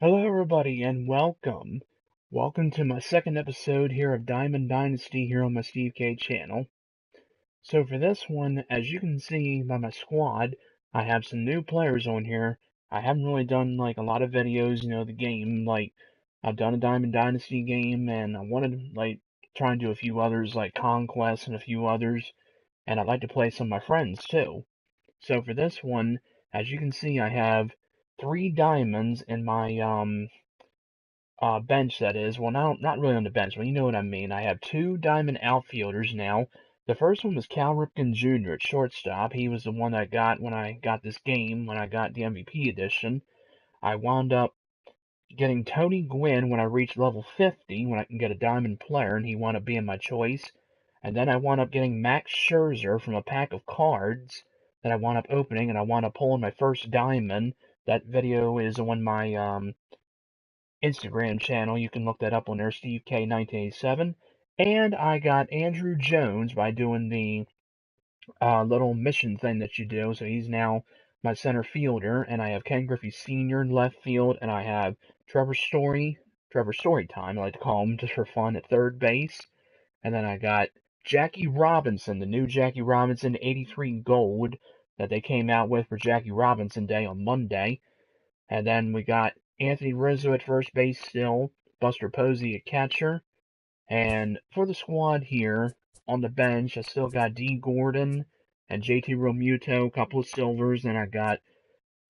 Hello everybody and welcome. Welcome to my second episode here of Diamond Dynasty here on my Steve K channel. So for this one, as you can see by my squad, I have some new players on here. I haven't really done like a lot of videos, the game, like I've done a Diamond Dynasty game and I wanted to like try and do a few others like Conquest and a few others, and I'd like to play some of my friends too. So for this one, as you can see, I have 3 diamonds in my bench, that is. Well, not really on the bench, but you know what I mean. I have 2 diamond outfielders now. The first one was Cal Ripken Jr. at shortstop. He was the one I got when I got this game, when I got the MVP edition. I wound up getting Tony Gwynn when I reached level 50, when I can get a diamond player, and he wound up being my choice. And then I wound up getting Max Scherzer from a pack of cards that I wound up opening, and I wound up pulling my first diamond. That video is on my Instagram channel. You can look that up on there, Steve K 1987. And I got Andrew Jones by doing the little mission thing that you do. So he's now my center fielder, and I have Ken Griffey Sr. in left field, and I have Trevor Storytime, I like to call him just for fun, at third base. And then I got Jackie Robinson, the new Jackie Robinson 83 Gold that they came out with for Jackie Robinson Day on Monday. And then we got Anthony Rizzo at first base still, Buster Posey at catcher. And for the squad here, on the bench, I still got D. Gordon and JT Realmuto, a couple of silvers, and I got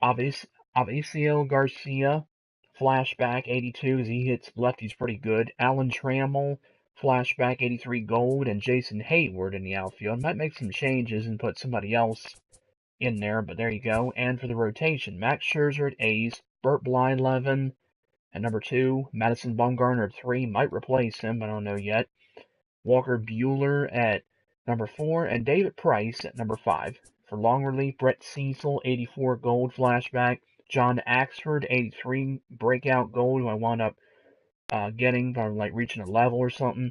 Avisail Garcia, flashback 82, because he hits lefties pretty good. Alan Trammell, flashback 83 gold, and Jason Hayward in the outfield. Might make some changes and put somebody else in there, but there you go. And for the rotation, Max Scherzer at ace, Burt Blyleven at number 2, Madison Bumgarner at 3, might replace him, I don't know yet. Walker Buehler at number 4, and David Price at number 5. For long relief, Brett Cecil, 84 gold flashback, John Axford, 83 breakout gold, who I wound up getting by like reaching a level or something,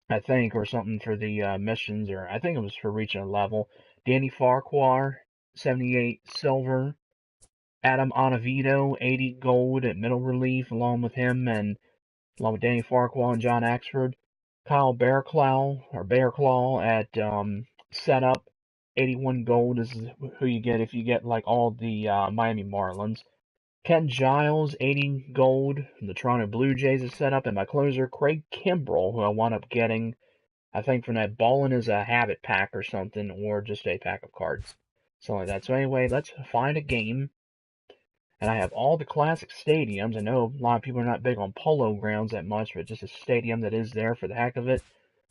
I think, or something for the missions, or I think it was for reaching a level. Danny Farquhar, 78 silver. Adam Ottavino, 80 gold at middle relief, along with him and along with Danny Farquhar and John Axford. Kyle Bearclaw at setup, 81 gold is who you get if you get like all the Miami Marlins. Ken Giles, 80 gold from the Toronto Blue Jays is set up, and my closer Craig Kimbrell, who I wound up getting, I think, from that Ballin' is a Habit pack or something, or just a pack of cards, something like that. So anyway, let's find a game. And I have all the classic stadiums. I know a lot of people are not big on polo grounds that much, but just a stadium that is there for the heck of it.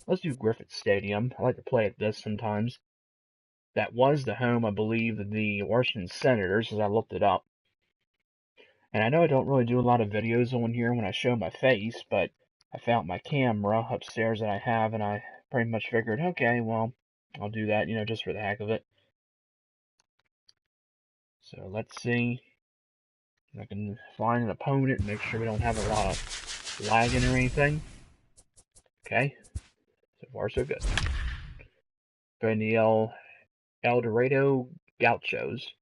Let's do Griffith Stadium. I like to play at this sometimes. That was the home, I believe, of the Washington Senators, as I looked it up. And I know I don't really do a lot of videos on here when I show my face, but I found my camera upstairs that I have, and I pretty much figured, okay, well, I'll do that, just for the heck of it. So let's see. I can find an opponent and make sure we don't have a lot of lagging or anything. Okay, so far so good. Going to El Dorado Gauchos.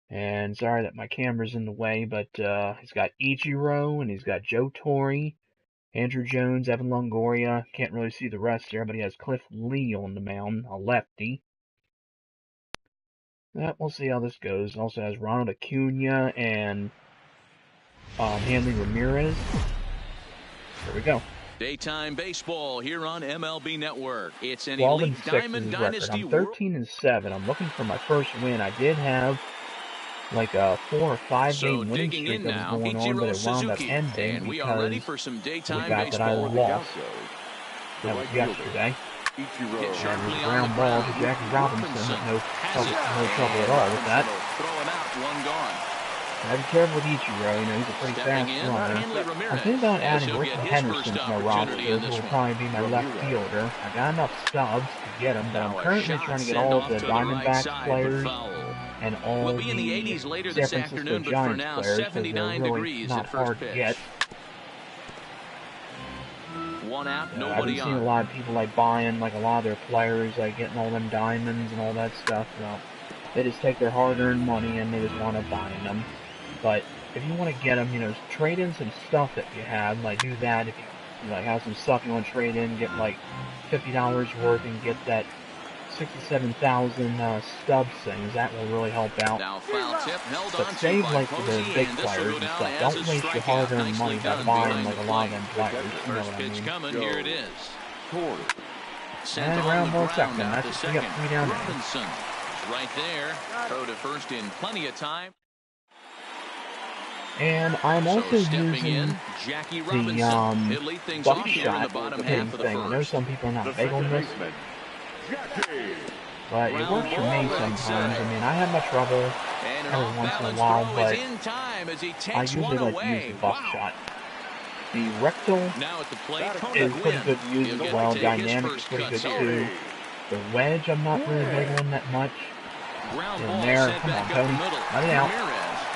And sorry that my camera's in the way, but he's got Ichiro, and he's got Joe Torre, Andrew Jones, Evan Longoria. Can't really see the rest there, but he has Cliff Lee on the mound, a lefty. We'll see how this goes. It also has Ronald Acuna and Hanley Ramirez. Here we go. Daytime baseball here on MLB Network. It's an 12 elite and 6 Diamond is his Dynasty. record. I'm 13 and 7. I'm looking for my first win. I did have like a 4 or 5 game winning streak that was going on, but it wound up ending and we because are ready for some daytime of the fact that I baseball. lost. That was yesterday. And it was a ground ball to Jackie Robinson. No trouble at all with that. Now be careful with Ichiro, he's a pretty fast runner. I'm thinking about adding Ricky Henderson to my roster, who will probably be my left fielder. I got enough stubs to get him, but I'm currently trying to get all the Diamondbacks players and all the San Francisco Giants players, because they're really not hard to get. I've been seeing a lot of people like buying like a lot of their players, like getting all them diamonds and all that stuff. Well, they just take their hard-earned money and they just want to buy them. But if you want to get them, you know, trade in some stuff that you have. Like do that if you like have some stuff you want to trade in, get like $50 worth and get that 67,000 stubs things. That will really help out. Now foul tip held But on save by like the Posey, big and this will players go and down stuff. as Don't a waste your strikeout. hard-earned Nicely money by done buying behind like the a lot of plate. them players. The You know first what I pitch mean? coming, here it is. Sent And on round the ball ground second. out That's to we got second. 3 down there. Robinson is right there. Throw to first in plenty of time. And I'm also stepping using in, Jackie Robinson. He'll lead things off here in the buckshot bottom hitting half of the thing. I know first. some people are not big on this, but it works for me sometimes. I mean, I have my trouble every once in a while, but I usually like to use the buckshot. The rectal is pretty good to use as well. Dynamic is pretty good too. The wedge I'm not really big on that much. And there, come on, Tony, let it out.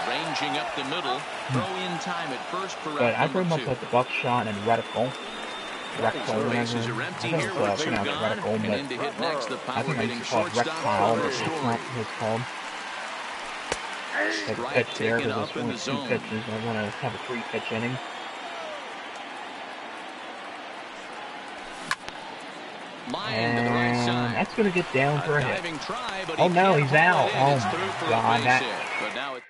Ranging up the middle, throw in time at first for but I pretty much like the buckshot and reticle. Rectal, whatever. I think it's pronounced reticle, but I think I used to call it rectile, but it's not what it's called. Take a pitch there because it's only 2 pitches. I want to have a 3-pitch inning. And that's going to get down for a hit. Oh no, he's out. Oh my God,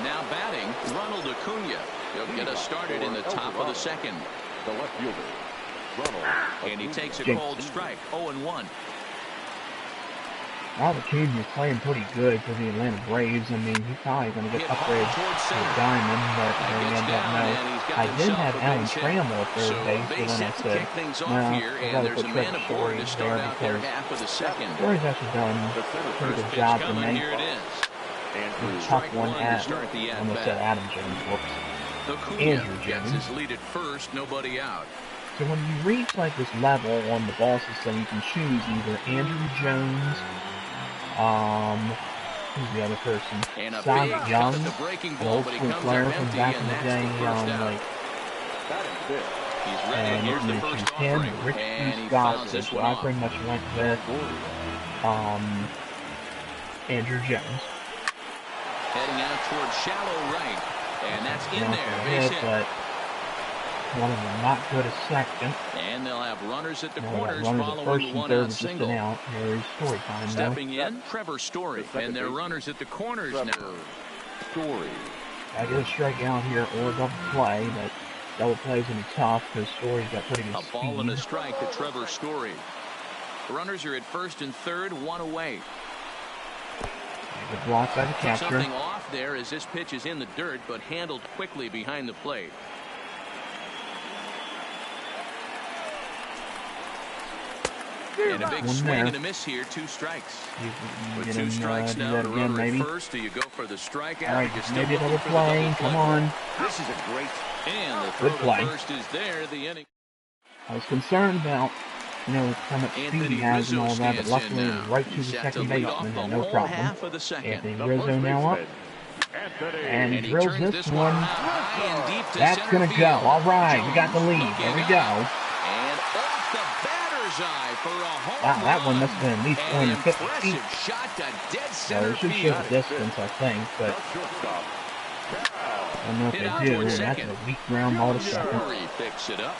Now batting, Ronald Acuna. He'll get us started in the top of the second. The left fielder, Ronald. And he takes a cold strike, 0-1. Ronald Acuna's playing pretty good for the Atlanta Braves. I mean, he's probably going to get upgraded to a diamond, but there again, don't know. I did have Alan Trammell at third base, but then I said, no, I got to put Trevor Story there because Story's actually done a pretty good job for me. It's a tough one at, I almost said Adam Jones, whoops. Andrew Jones. His lead at first, nobody out. So when you reach like this level on the ball system, you can choose either Andrew Jones, who's the other person? Cy Young, an old school player from back in the day, like, and you can choose him, Rich Gossett, so I pretty much went with, Andrew Jones. Heading out towards shallow right, and that's in there, base hit. But one of them not good as second. And they'll have runners at the corners runners following the one-out single. Out. There's Story time, Stepping in, Trevor Story, and their runners at the corners now. Story. I get a strikeout here or a double play, but double play's gonna be tough because Story's got pretty good speed. A ball and a strike to Trevor Story. The runners are at first and third, 1 away. Good block by the catcher. Something off there as this pitch is in the dirt, but handled quickly behind the plate. And a big swing and a miss here, 2 strikes. With 2 strikes now, the runner at first. Do you go for the strikeout? All right, maybe a little play. Come on. This is a great. And the throw to first is there. The inning. I was concerned about, you know, how much speed he has and all that, but luckily it was right to the second baseman and no problem. Anthony Rizzo now up. And he drills this one. That's going to go. All right, we got the lead. There we go. And off the batter's eye for a home wow, that one must have been at least 250 feet. Shot to dead So center it should show the distance, I think, but I don't know if they do. That's a weak ground ball to second. Picks it up.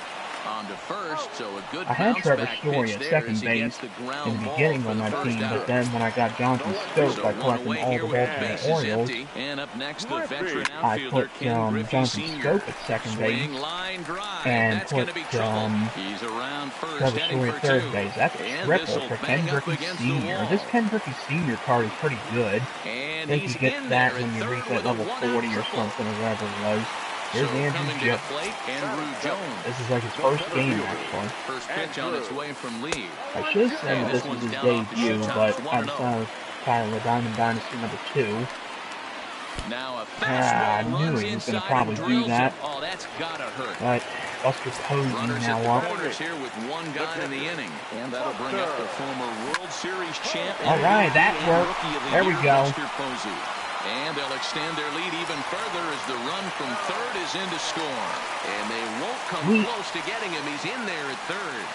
On to first, so a good I had Trevor Story at second base the in the beginning on my team, but then when I got Jonathan Scope by collecting all the balls from the Orioles, and up next, the veteran I put Jonathan Scope at second base and put Trevor Story at third base. That's a triple for Ken Griffey Sr. This Ken Griffey Sr. card is pretty good. I think you get that when you reach that level 40 or something or whatever it was. Here's Andrew Jones. This is like his first game, actually. First pitch on its way from Lee. I should have said that this was his debut, but I decided to file a Diamond Dynasty number 2. Now I knew he was going to probably do that. Oh, that's gotta hurt. But Buster Posey now up. Here with 1 guy in the inning, and that'll bring up the former World Series champ. All right, that worked. There we go. And they'll extend their lead even further as the run from third is in to score. And they won't come close to getting him. He's in there at third.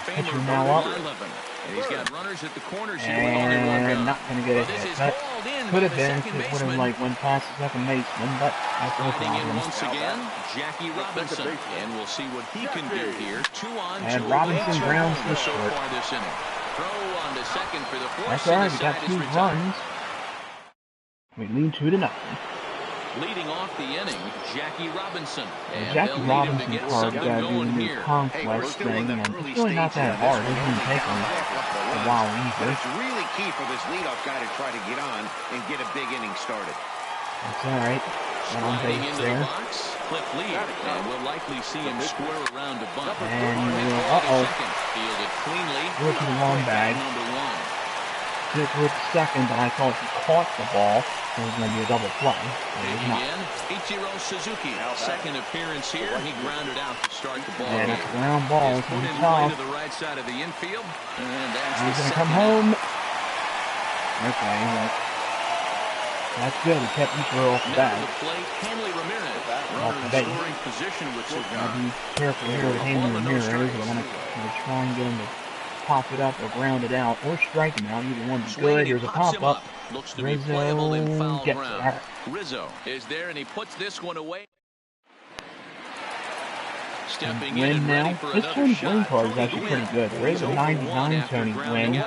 Pitcher now up. And he's got runners at the corners here. And not going to get a hit. That could have been if it would have like went past the second baseman, but that's no problem. Once again, Jackie Robinson, and we'll see what he can do here. 2 on, 2 and Robinson grounds the so short. far this inning. Throw on to second for the force. That's alright, we got 2 runs. We lead 2-0. Leading off the inning, Jackie Robinson. And Jackie Robinson's hard to do the new conquest thing, and it's really not that hard. It doesn't take him a while either. It's really key for this leadoff guy to try to get on and get a big inning started. That's alright. Got on base there. Cliff lead, and we'll likely see him square around to bunt. And uh-oh. Fielded cleanly. Threw it to the wrong bag. Hit with second, but I thought he caught the ball. It was going to be a double play. Again, Ichiro Suzuki, second appearance here. He grounded out to start the ball. And it's a ground ball. It's going to be tough. To the right side of the infield. And he's going to come home. Okay, that's good. He kept Ichiro off the bag. Off the base. I'll be careful here with Hanley Ramirez. I'm going to try and get him to pop it up or ground it out or strike him out. Either one's good. Here's a pop-up. Rizzo gets it. Rizzo is there, and he puts this one away. Stepping Gwynn in now. This Tony Gwynn card is actually pretty good. There is a 99 Tony Gwynn,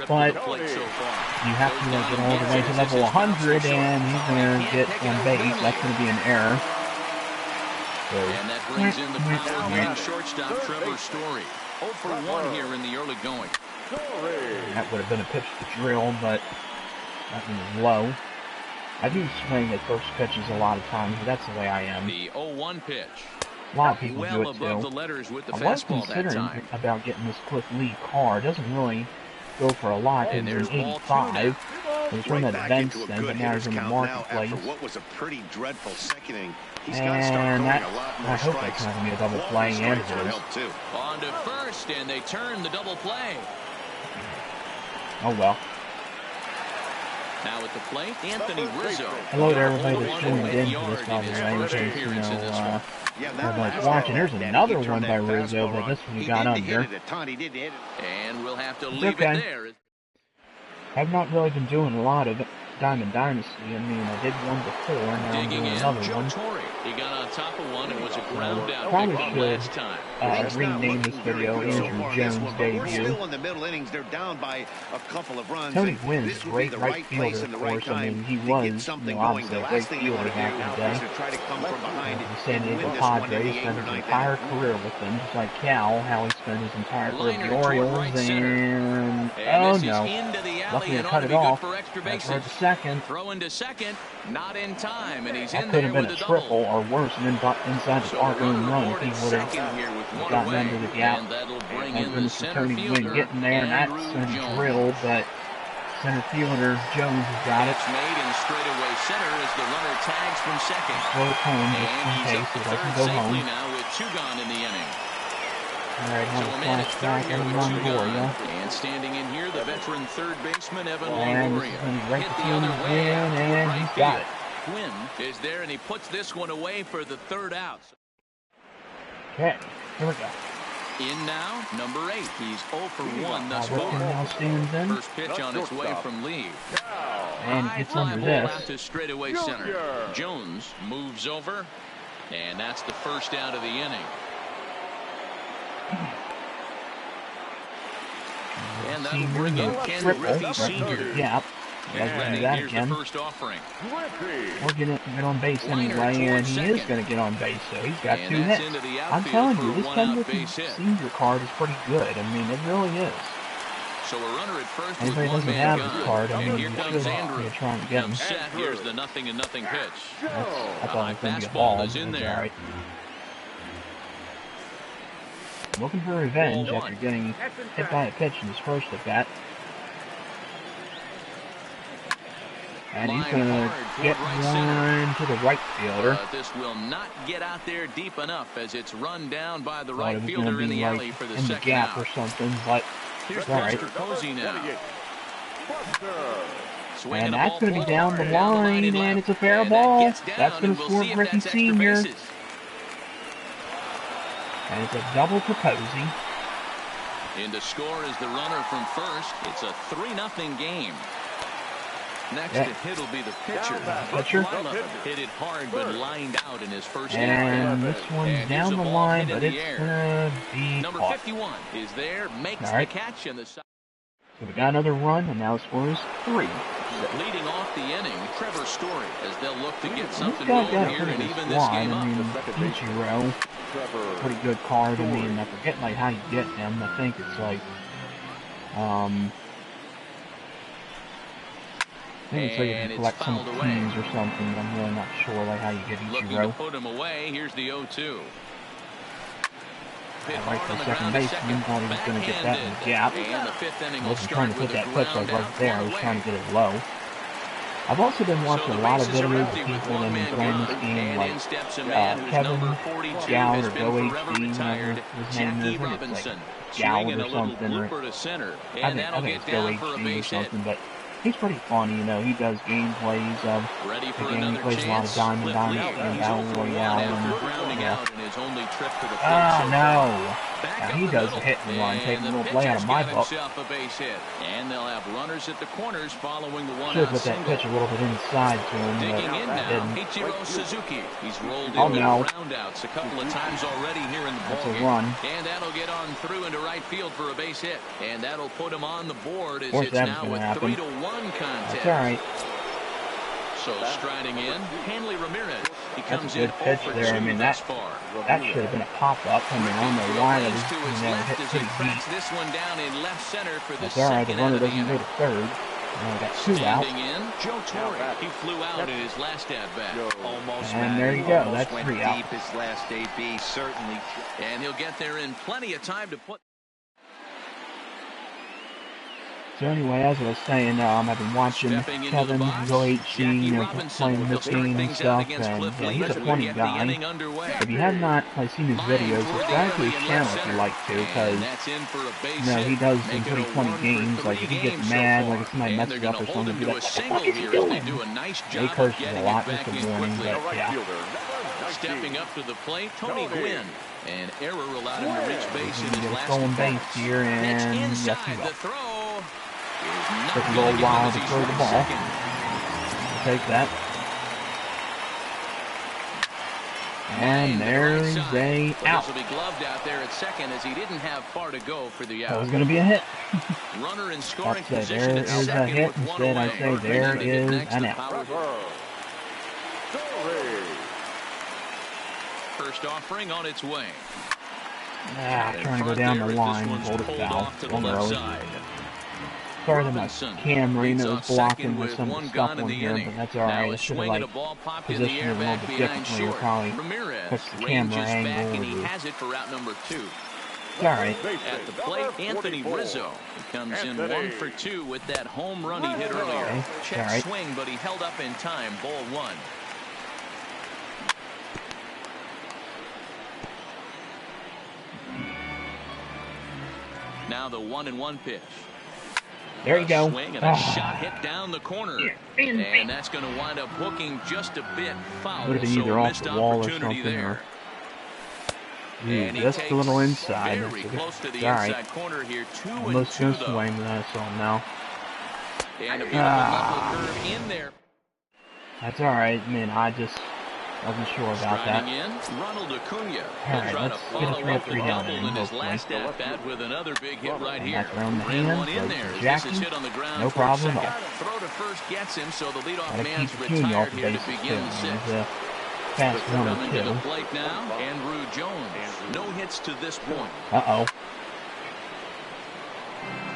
but you have to get all the way to level 100, and he's going to get on base. That's going to be an error. So, and that brings in the power shortstop Trevor Story. 0 for 1 here in the early going. That would have been a pitch to drill, but that one was low. I do swing at first pitches a lot of times, but that's the way I am. The 0-1 pitch. A lot of people do it too. I was considering about getting this Cliff Lee car. It doesn't really go for a lot. It's an 85. It was from that event then, but now he's in the marketplace. What was a pretty dreadful second inning. And that, I hope that's not going to be a double play, and it is. On to first, and they turn the double play. Oh well. Now at the plate, Anthony Rizzo. Hello to everybody that's tuned in to this, by the way, in case, you know, everybody's watching. There's another one by Rizzo, but this one he got under. And we'll have to leave it there. I've not really been doing a lot of Diamond Dynasty. I mean, I did one before, and now I'm doing another one. He got on top of one and was a ground out. Probably should rename this video Andrew Jones' debut. Tony Gwynn is a great right fielder, of course. I mean, he was, you know, obviously a great fielder back in the day. The San Diego Padres spent his entire career with them, just like Cal, how he spent his entire career with the Orioles, and oh no, lucky to cut it off. That's for the second. Throw into second, not in time, and he's that in could there have been with a triple or worse, and inside the park own run if he would have gotten under the gap. And then for Tony Gwynn getting there, and that's a drill, but center fielder Jones has got it. Made in straightaway center as the runner tags from second. Throw it home just in case it doesn't go home. Now with 2 gone in the inning. Alright, have a flashback, Evan Longoria. And standing in here, the veteran third baseman, Evan And this is going to be right to field again, and he's got it. Gwynn is there, and he puts this one away for the 3rd out. Okay, here we go. In now, number 8. He's 0 for 1 thus far. Now stands in. First pitch on its way from Lee. And he gets under this. To straightaway center. Jones moves over, and that's the 1st out of the inning. And that'll bring in Ken Griffey Sr. Yep. Let's do that again. We're going to get on base anyway, and he is going to get on base, so he's got 2 hits. I'm telling you, this Ken Griffey Sr. card is pretty good. I mean, it really is. So a runner at first. Anybody doesn't have this card, I mean, you should try and get him. Here's the 0-0 pitch. I thought it was going to be a ball. That's all right. Looking for revenge after getting hit by a pitch in his first at bat. And he's going to get one to the right fielder. This will not get out there deep enough as it's run down by the right fielder in the alley for the second out. In the gap or something, but it's all right. And that's going to be down the line, and it's a fair ball. That's going to score Griffey Sr. And it's a double for Posey. And to score is the runner from first. It's a 3-0 game. Next to hit will be the pitcher. Hit it hard, but lined out in his first inning. And this one's down the line, but it's gonna be Number caught. 51 is there, makes the catch in the side. So we got another run, and now the score is 3. Leading off the inning, Trevor Story, as they'll look to get something going here and even this game up. Ichiro, pretty good card. I mean, I forget like how you get him. I think it's like, I think it's like if you collect some teams or something. I'm really not sure like how you get Ichiro. Looking to put him away. Here's the 0-2. Right for the second baseman, thought he was going to get that in the gap. I wasn't trying to put that pitch like right there, I was trying to get it low. I've also been watching a lot of videos of people that have been playing this game, like Kevin Gow or Go HD, whatever his name is, I think it's like Gow or something, or I think it's Go HD or something, but he's pretty funny, you know. He does gameplays of the game. He plays a lot of Diamond Dynasty and Battle Royale. And, yeah. Oh, no. Now he does a hit and run, taking a little play out of my book. And they'll have runners at the corners following the one. Should have put that pitch a little bit inside to him, but I didn't. Ichiro Suzuki. He's rolled into roundouts a couple of times already here in the ball game. That's a run. And that'll get on through into right field for a base hit. And that'll put him on the board as it's now a 3-1 contest. That's all right. So striding in, Hanley Ramirez. He comes in pitch there. I mean, that should have been a pop-up. I mean, I don't know why that was, hit pretty deep. This one down in left center for the That's all right. The runner doesn't go to third. And we got 2 out. Joe Torre. He flew out in his last at-bat. And there you go. That's 3 out. His last AB, certainly. And he'll get there in plenty of time to put. So anyway, as I was saying, I've been watching Kevin Go HD, you know, playing this game and stuff, and he's a funny guy. If you have not seen his videos, subscribe to his channel if you like to, because, you know, he does some pretty funny games. Like, if he gets mad, like if somebody messes up or something, he'll be like, what the fuck is he doing? He curses a lot, just a warning, but yeah. Stepping up to the plate, Tony Gwynn. And error allowed him to reach base in his last stolen base here, and yes, he will. Took a little while to throw the ball. We'll take that. And there's a out. Will be gloved out there at second as he didn't have far to go for the out. That was going to be a hit. Runner in scoring position. There is a hit. Instead, I say there is an out. First offering on its way. Trying to go down the line. Hold it foul. One early. Sorry that my camera, you know, is blocking with some stuff on here, but that's alright. I should have, like, positioned it a little bit differently. We'll probably fix the camera angle. It's alright. At the plate, Anthony Rizzo. He comes in 1 for 2 with that home run he hit earlier. Okay. Check swing, but he held up in time. Ball 1. Now the 1-1 pitch. There you go. Swing and a shot hit down the corner. And that's going to wind up hooking just a bit foul. Would have been either off the wall or something. Or just a little inside. Very close to the inside corner here. 2-2. Almost going to swing, but I saw him now. And a beautiful level curve in there. That's alright. I mean, I just wasn't sure about that. Alright, let's get a 3-3 down in hopefully. That's around the hands, like Jackie. No problem at all. Gotta keep the team off the bases too. He's a fast 1 or 2. No hits to this point. Uh-oh.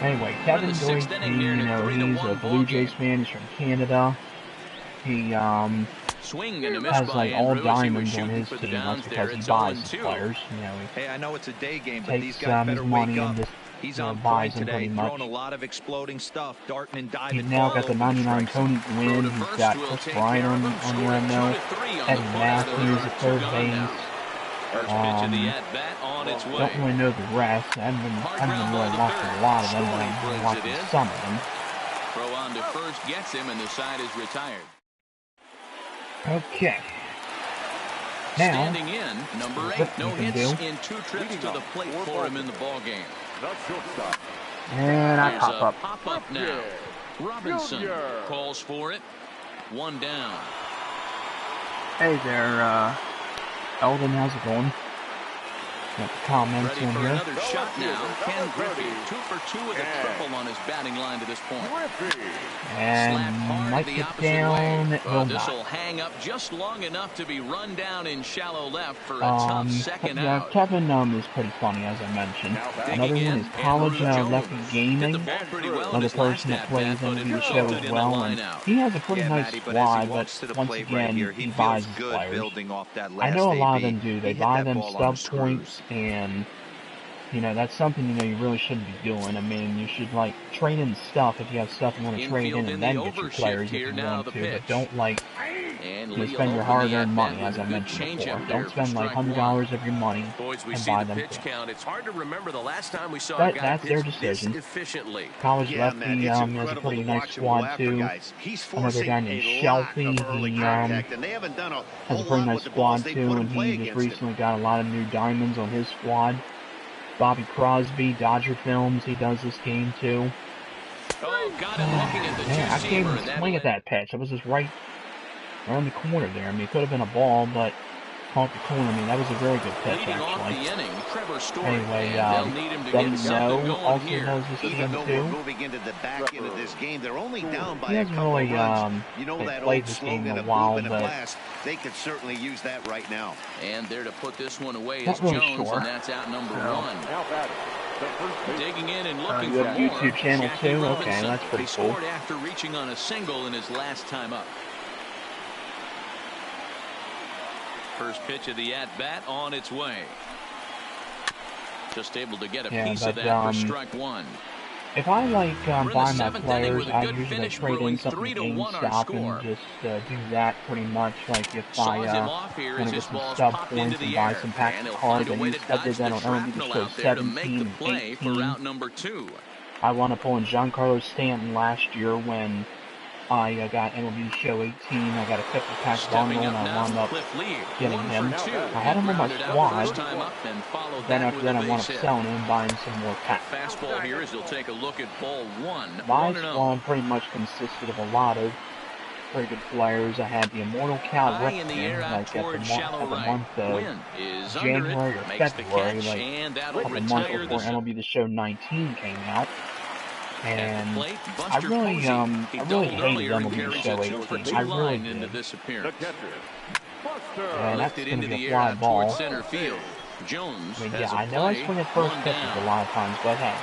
Anyway, Kevin Doig, you know, he's a Blue Jays fan. He's from Canada. He, has like all diamonds on his team. That's because he buys his players. You know, hey, I know it's a day game, but takes these guys his money and just he's on buys them today, pretty much. throwing a lot of exploding stuff, darting and diving. He's now got the 99 Tony Gwynn. He's got Chris Bryant on there now. Eddie Matthews at third base. Don't really know the rest. I haven't been really watching a lot of them, but I've been watching some of them. Throw on to first gets him, and the side is retired. Okay. Now, standing in, number 8. No hits in 2 trips to the plate for him in the ballgame. And I Here's pop a up. pop-up now. Robinson calls for it. 1 down. Hey there, Eldon, how's it going? Got the comments Ready in for here. another shot now. Ken Griffey, 2 for 2 with a triple on his batting line to this point. And might get down. It will This not. will hang up just long enough to be run down in shallow left for a tough second out. Kevin is pretty funny, as I mentioned. Another one is College Lefty Gaming. Another person that plays MLB The Show as well. And he has a pretty nice squad, but once again, he buys his players. I know a lot of them do. They buy them stub points, and you know, that's something, you know, you really shouldn't be doing. I mean, you should, like, trade in stuff if you have stuff you want to trade in, and then get your players if you want to, but don't, like, you spend your hard-earned money, as I mentioned before. Don't spend, like, $100 of your money and buy them things. It's hard to remember the last time we saw But that's their decision. College Lefty has a pretty nice squad, too. Another guy named Shelby, he has a pretty nice squad, too, and he just recently got a lot of new diamonds on his squad. Bobby Crosby, Dodger Films, he does this game too. Oh, got him looking at the man, I can't even swing at that pitch. It was just right around the corner there. I mean, it could have been a ball, but caught the corner. I mean, that was a very good pitch, actually. Anyway, Denny No also knows this game too. He hasn't really played this game in a while, but they could certainly use that right now. And there to put this one away is not really Jones, sure. and that's out number 1. Digging in and looking you for have a more. YouTube channel Jackie too? Robinson. Okay, that's pretty He cool. scored after reaching on a single in his last time up. First pitch of the at-bat on its way. Just able to get a piece of that for strike 1. If I buy my players, I usually trade in something to GameStop and just do that pretty much. Like if I want to get some stub points and buy some packs of cards, and instead did that on MLB The Show 17 and 18. I want to pull in Giancarlo Stanton last year when I got MLB The Show 18. I got a 50-pack bundle, and I wound up getting him. I had him on my squad. Then after that, I wound up selling him and buying some more packs. Fastball here as he'll take a look at ball 1. My squad pretty much consisted of a lot of very good players. I had the Immortal Cal Ripken, like at the month of January or February, like a couple months before MLB The Show 19 came out. And I really hated MLB The Show 18. I really did. And that's going to be a fly ball. I mean, yeah, I know I swing at first pitches a lot of times, but hey,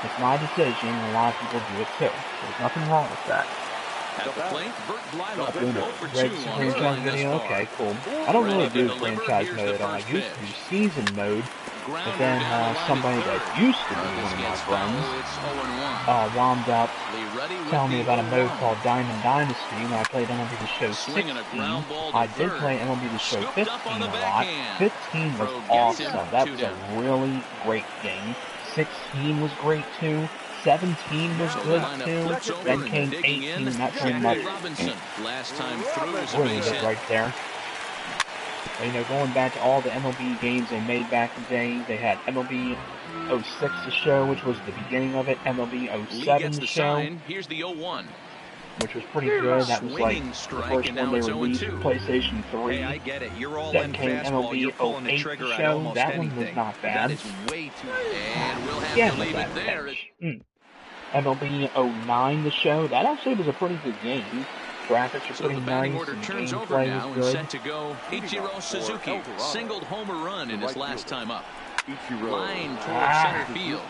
it's my decision, and a lot of people do it too. There's nothing wrong with that. Doing a red franchise video? Okay, cool. I don't really do franchise mode at all. I used to do season mode, but then somebody that used to be one of my friends wound up telling me about a mode called Dynasty when I played MLB The Show 16. I did play MLB The Show 15 a lot. 15 was awesome. That was a really great game. 16 was great too. 17 was good too. Then came 18. That pretty much really good right there. You know, going back to all the MLB games they made back in the day, they had MLB 06 The Show, which was the beginning of it, MLB 07 The Show, here's the 0-1. which was pretty good. That was like the first one they released for PlayStation 3. Hey, I get it. You're all Then in came fastball. You're pulling the 08 trigger The at Show. almost That one was anything. not bad. That is way too. And we'll have Yeah, to leave it there. MLB 09 The Show. That actually was a pretty good game. Graphics are pretty nice, and gameplay was good. Set to go. Ichiro Suzuki singled home a run in his last time up. Line towards center field.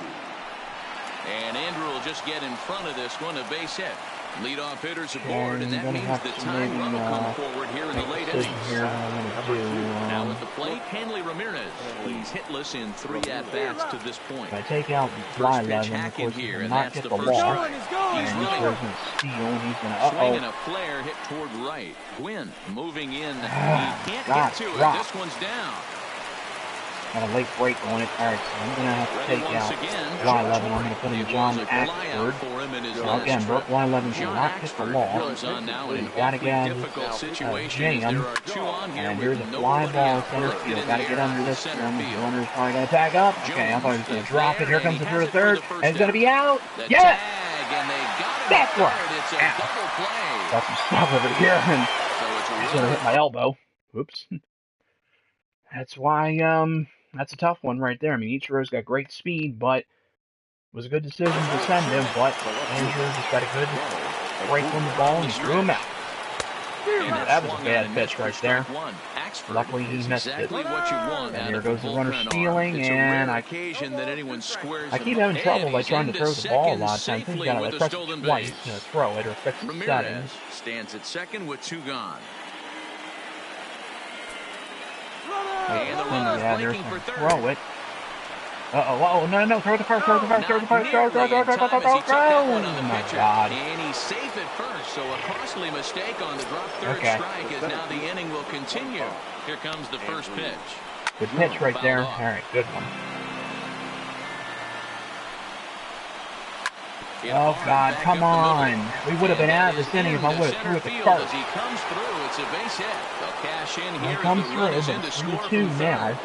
And Andrew will just get in front of this one, a base hit. Leadoff hitters aboard, and that means the time run will come forward here in the late innings. Now at the plate, Hanley Ramirez. He's hitless in 3 at-bats to this point. If I take out the fly 11, of course, he will not get the wall. And he's going to steal, and he's going to, swinging a flare hit toward right. Gwynn moving in. He can't get to it. This one's down. Got a late break on it. Alright, so I'm going to have to take out Y11. I'm going to put in John Axford. So again, Burke Y11 will not hit the ball. So you got to get out of this jam. And here's a fly ball center field. Got to get under this one. The runner's probably going to tag up. Okay, I thought he was going to drop it. Here comes the through to third. And he's going to be out. Yes! That's right. Got some stuff over here. And he's going to hit my elbow. Whoops. That's why, that's a tough one right there. I mean, Ichiro's got great speed, but it was a good decision to send him, but Andrew just got a good break on the ball and he threw him out. That was a bad pitch right there. Luckily, he missed it. And there goes the runner stealing, and I keep having trouble by trying to throw the ball a lot of times. I think you gotta press it twice to throw it or fix the settings. Stands at second with 2 gone. Yeah, there's some throw it. Uh-oh, no, throw the first, throw the first. Oh my God. And he's safe at first, so a costly mistake on the drop third strike as now the inning will continue. Here comes the first pitch. Good pitch right there. All right, good one. Oh God, come on. We would have been out of this inning if I would have threw it to first. He comes through, it's a base hit. They'll cash in here. He comes through, but it's 3-2 now.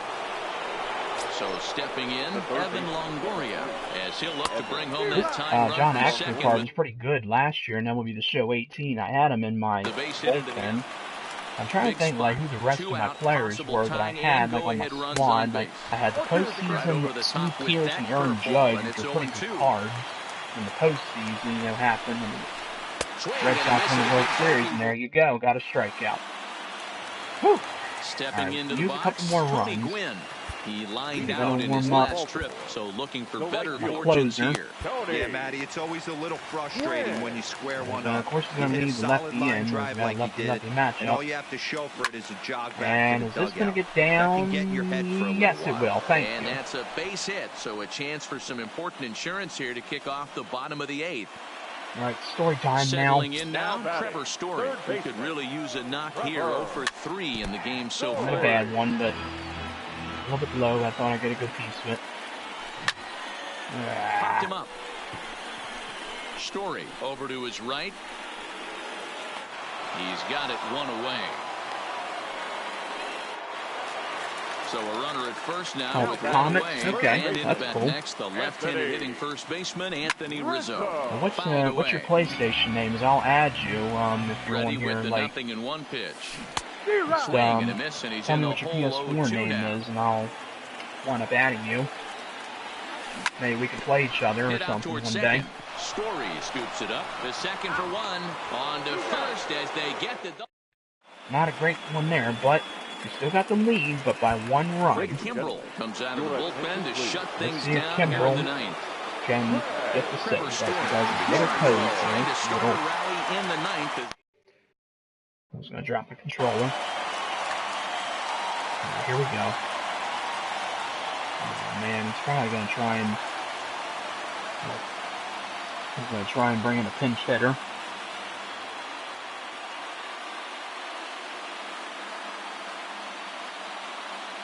So stepping in, Evan Longoria, as he'll look to bring home that time John Axford card was pretty good last year, and that will be the show 18. I had him in my bullpen. I'm trying to think like who the rest of my players were that I had like on my squad. Like I had the postseason Steve Pierce and Aaron Judge, which are pretty good cards. In the postseason, happened, and Red Sox won the World Series, and there you go, got a strikeout. Whew! Stepping into use a couple more runs. He lined out in his last trip, so looking for better fortunes here. Yeah, Matty, it's always a little frustrating when you square one up. Of course, he's going to leave the lefty in. Lefty matchup. And all you have to show for it is a jog back and is this going to get down? Yes, it will. Thank you. And that's a base hit, so a chance for some important insurance here to kick off the bottom of the 8th. All right, story time now. Settling in now, Trevor Story, who could really use a knock here. 0 for 3 in the game so far. Not a bad one, but a little bit low. I thought I'd get a good piece of it. Popped him up. Story over to his right. He's got it 1 away. So a runner at first now with 1 away. Okay, and in that's the cool. Next, the left-handed hitting first baseman Anthony Rizzo. Now what's your PlayStation name? Is I'll add you if you're on here. With the like, 0-1 pitch. tell me what your PS4 name is, and I'll wind up adding you. Maybe we can play each other or something one day. Story scoops it up. The second for 1. On to first as they get the. Not a great one there, but we still got the lead, but by 1 run. Greg Kimbrell comes out of the bullpen to shut things down here in the 9th. Can get the save. That's because little code. Rally in the 9th. I was going to drop the controller. Here we go. Oh man, he's probably going to try and. He's going to try and bring in a pinch hitter.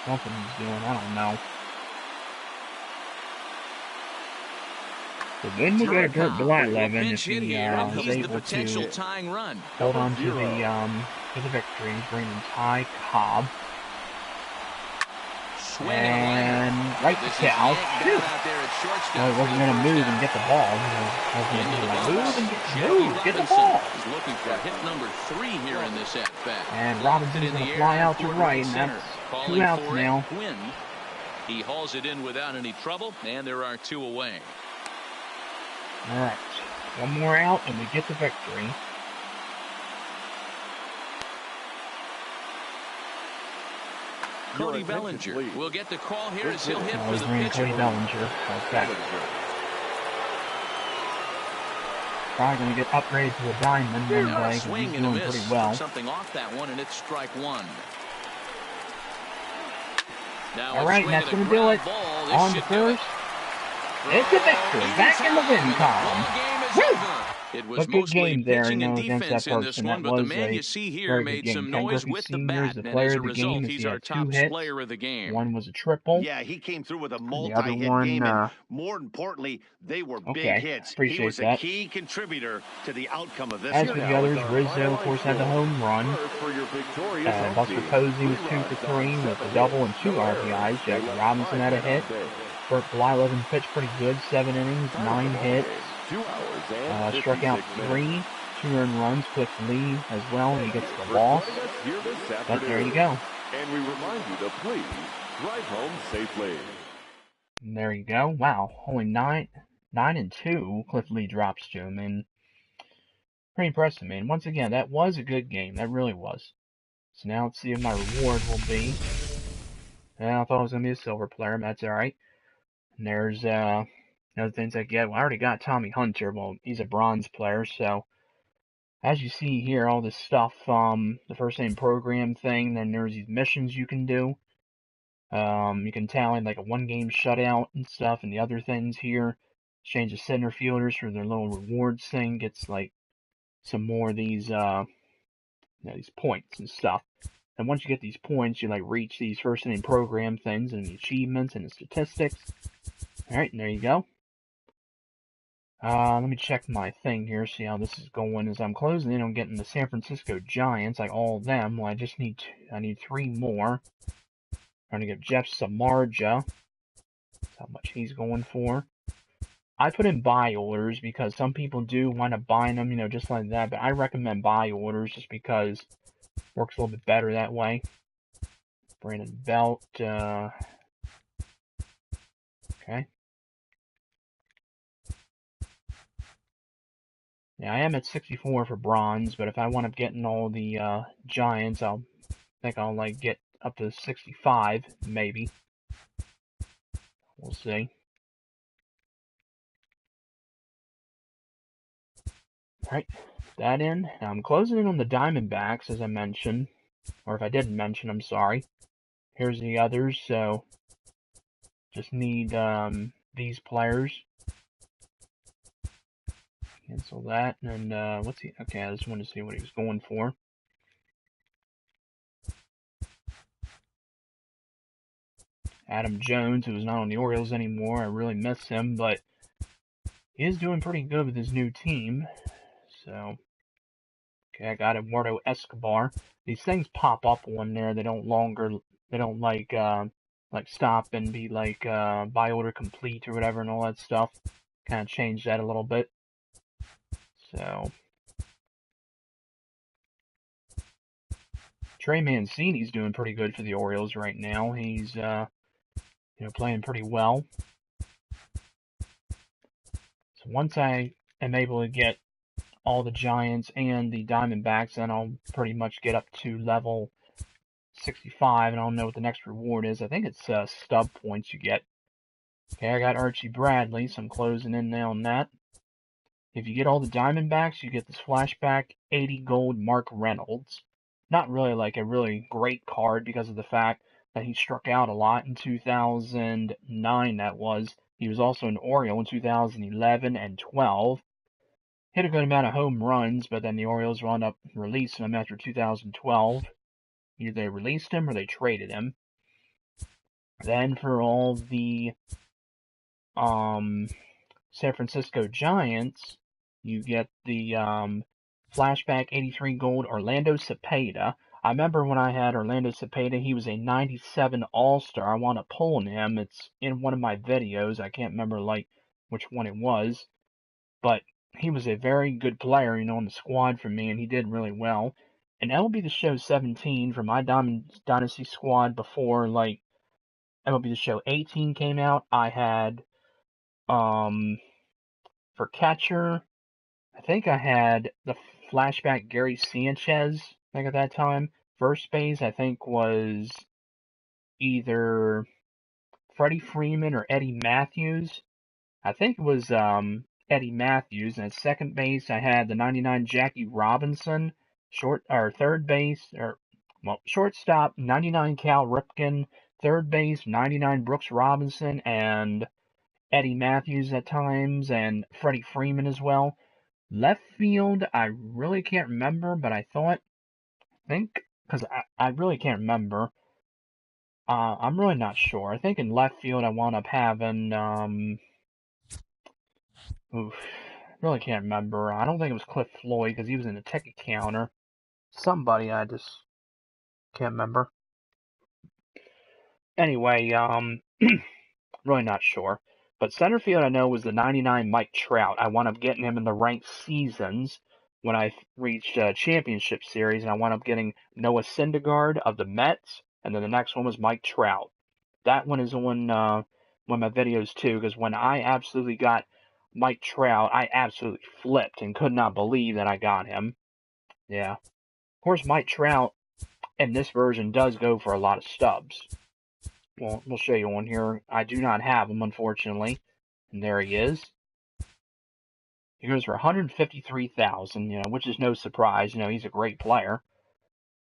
Something he's doing, I don't know. So then we'll get a dirt below 11 if he is able to hold on to the victory, bring in Ty Cobb. And right to Cal. No, he wasn't going to move and get the ball. He was going to get the ball. He's looking for hit number 3 here in this at-bat. And Robinson's going to fly out to right, and that's 2 outs now. He hauls it in without any trouble, and there are 2 away. All right, 1 more out, and we get the victory. Cody Bellinger will get the call here as he'll hit for the pitcher. Cody Bellinger. Okay. Probably going to get upgraded to a diamond one day because he's doing pretty well. Something off that one, and it's strike 1. All right, that's going to do it. On to first. It's a victory. Back in the win column. Woo! It was But good mostly game there, pitching and against that defense in this person. one, That but the was man a you see here very good made game. some Ken noise Griffey with the Sr. is bat, the and player as a of the game result, as he he's our had 2 top hits. player of the game. One was a triple. Yeah, he came through with a And the other multi-hit one, game, and more importantly, they were big okay, hits. He appreciate was a that. key contributor to the outcome of this As one. for the others, Rizzo, of course, had the home run. Buster Posey was 2 for 3 with a double and 2 RBIs. Jackie Robinson had a hit. Burt Blyleven pitched pretty good, 7 innings, 9 hits. Struck out 3, 2 earned runs. Cliff Lee as well, and he gets the loss. But there you go. And we remind you to please drive home safely. And there you go. Wow, only 9-2. Cliff Lee drops to him, and pretty impressive, man. Once again, that was a good game. That really was. So now let's see if my reward will be. I thought it was gonna be a silver player, but that's all right. And there's other things I get. Well, I already got Tommy Hunter. Well, he's a bronze player, so as you see here, all this stuff, the first name program thing, then there's these missions you can do. You can tally like a 1-game shutout and stuff, and the other things here. Change the center fielders for their little rewards thing. Gets like some more of these, these points and stuff. And once you get these points, you like reach these first name program things and the achievements and the statistics. Alright, and there you go. Let me check my thing here, see how this is going. As I'm closing in on getting the San Francisco Giants, like all of them. Well, I need 3 more. I'm gonna get Jeff Samardzija. That's how much he's going for. I put in buy orders because some people do wind up buying them, just like that. But I recommend buy orders just because it works a little bit better that way. Brandon Belt. Okay. Yeah, I am at 64 for bronze, but if I wind up getting all the Giants, I'll like get up to 65, maybe. We'll see. Alright, that in. Now I'm closing in on the Diamondbacks, as I mentioned. Or if I didn't mention, I'm sorry. Here's the others, so just need these players. Cancel that, and what's he? Okay, I just wanted to see what he was going for. Adam Jones, who's not on the Orioles anymore, I really miss him, but he is doing pretty good with his new team. So, okay, I got Eduardo Escobar. These things pop up on there. They don't like stop and be like buy order complete or whatever and all that stuff. Kind of change that a little bit. So, Trey Mancini's doing pretty good for the Orioles right now. He's playing pretty well. So once I am able to get all the Giants and the Diamondbacks, then I'll pretty much get up to level 65, and I'll know what the next reward is. I think it's stub points you get. Okay, I got Archie Bradley, so I'm closing in now on that. If you get all the Diamondbacks, you get this flashback 80 gold Mark Reynolds. Not really like a really great card because of the fact that he struck out a lot in 2009, that was. He was also an Oriole in 2011 and 12. Hit a good amount of home runs, but then the Orioles wound up releasing him after 2012. Either they released him or they traded him. Then for all the San Francisco Giants, you get the flashback 83 gold Orlando Cepeda. I remember when I had Orlando Cepeda, he was a 97 All-Star. I wound up pulling him. It's in one of my videos. I can't remember which one it was, but he was a very good player, on the squad for me, and he did really well. And MLB The Show 17 for my Dynasty squad before MLB The Show 18 came out. I had for catcher, I think I had the flashback Gary Sanchez, at that time. First base, I think, was either Freddie Freeman or Eddie Matthews. I think it was Eddie Matthews. And at second base, I had the 99 Jackie Robinson. Third base, shortstop, 99 Cal Ripken. Third base, 99 Brooks Robinson and Eddie Matthews at times, and Freddie Freeman as well. Left field, I really can't remember, but I think, because I really can't remember. I'm really not sure. I think in left field I wound up having, oof, really can't remember. I don't think it was Cliff Floyd, because he was in the ticket counter. Somebody, I just can't remember. Anyway, really not sure. But center field I know was the 99 Mike Trout. I wound up getting him in the ranked seasons when I reached championship series, and I wound up getting Noah Syndergaard of the Mets, and then the next one was Mike Trout. That one is on one of my videos too, because when I absolutely got Mike Trout, I absolutely flipped and could not believe that I got him. Yeah. Of course, Mike Trout in this version does go for a lot of stubs. Well, we'll show you one here. I do not have him, unfortunately. And there he is. He goes for 153,000, which is no surprise. He's a great player.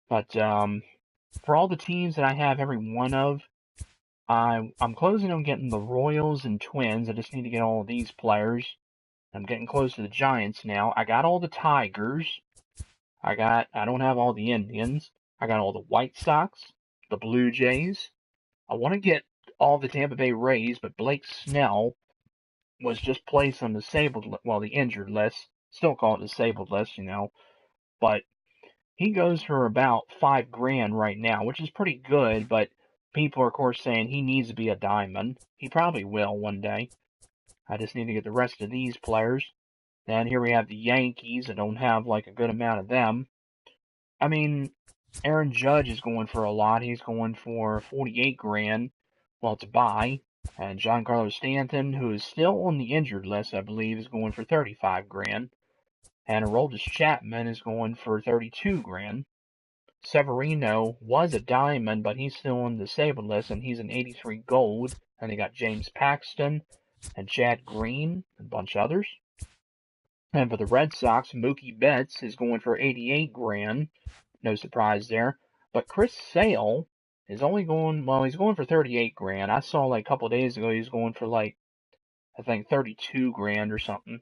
But for all the teams that I have every one of, I'm closing on getting the Royals and Twins. I just need to get all of these players. I'm getting close to the Giants now. I got all the Tigers. I don't have all the Indians. I got all the White Sox, the Blue Jays. I want to get all the Tampa Bay Rays, but Blake Snell was just placed on the the injured list. Still call it disabled list, But he goes for about $5,000 right now, which is pretty good, but people are, of course, saying he needs to be a diamond. He probably will one day. I just need to get the rest of these players. Then here we have the Yankees. I don't have, a good amount of them. I mean, Aaron Judge is going for a lot. He's going for $48,000. Well, to buy. And Giancarlo Stanton, who is still on the injured list, I believe, is going for $35,000. And Aroldis Chapman is going for $32,000. Severino was a diamond, but he's still on the disabled list, and he's an 83 gold. And they got James Paxton and Chad Green and a bunch of others. And for the Red Sox, Mookie Betts is going for $88,000. No surprise there. But Chris Sale is only going, he's going for $38,000. I saw a couple of days ago he was going for I think $32,000 or something.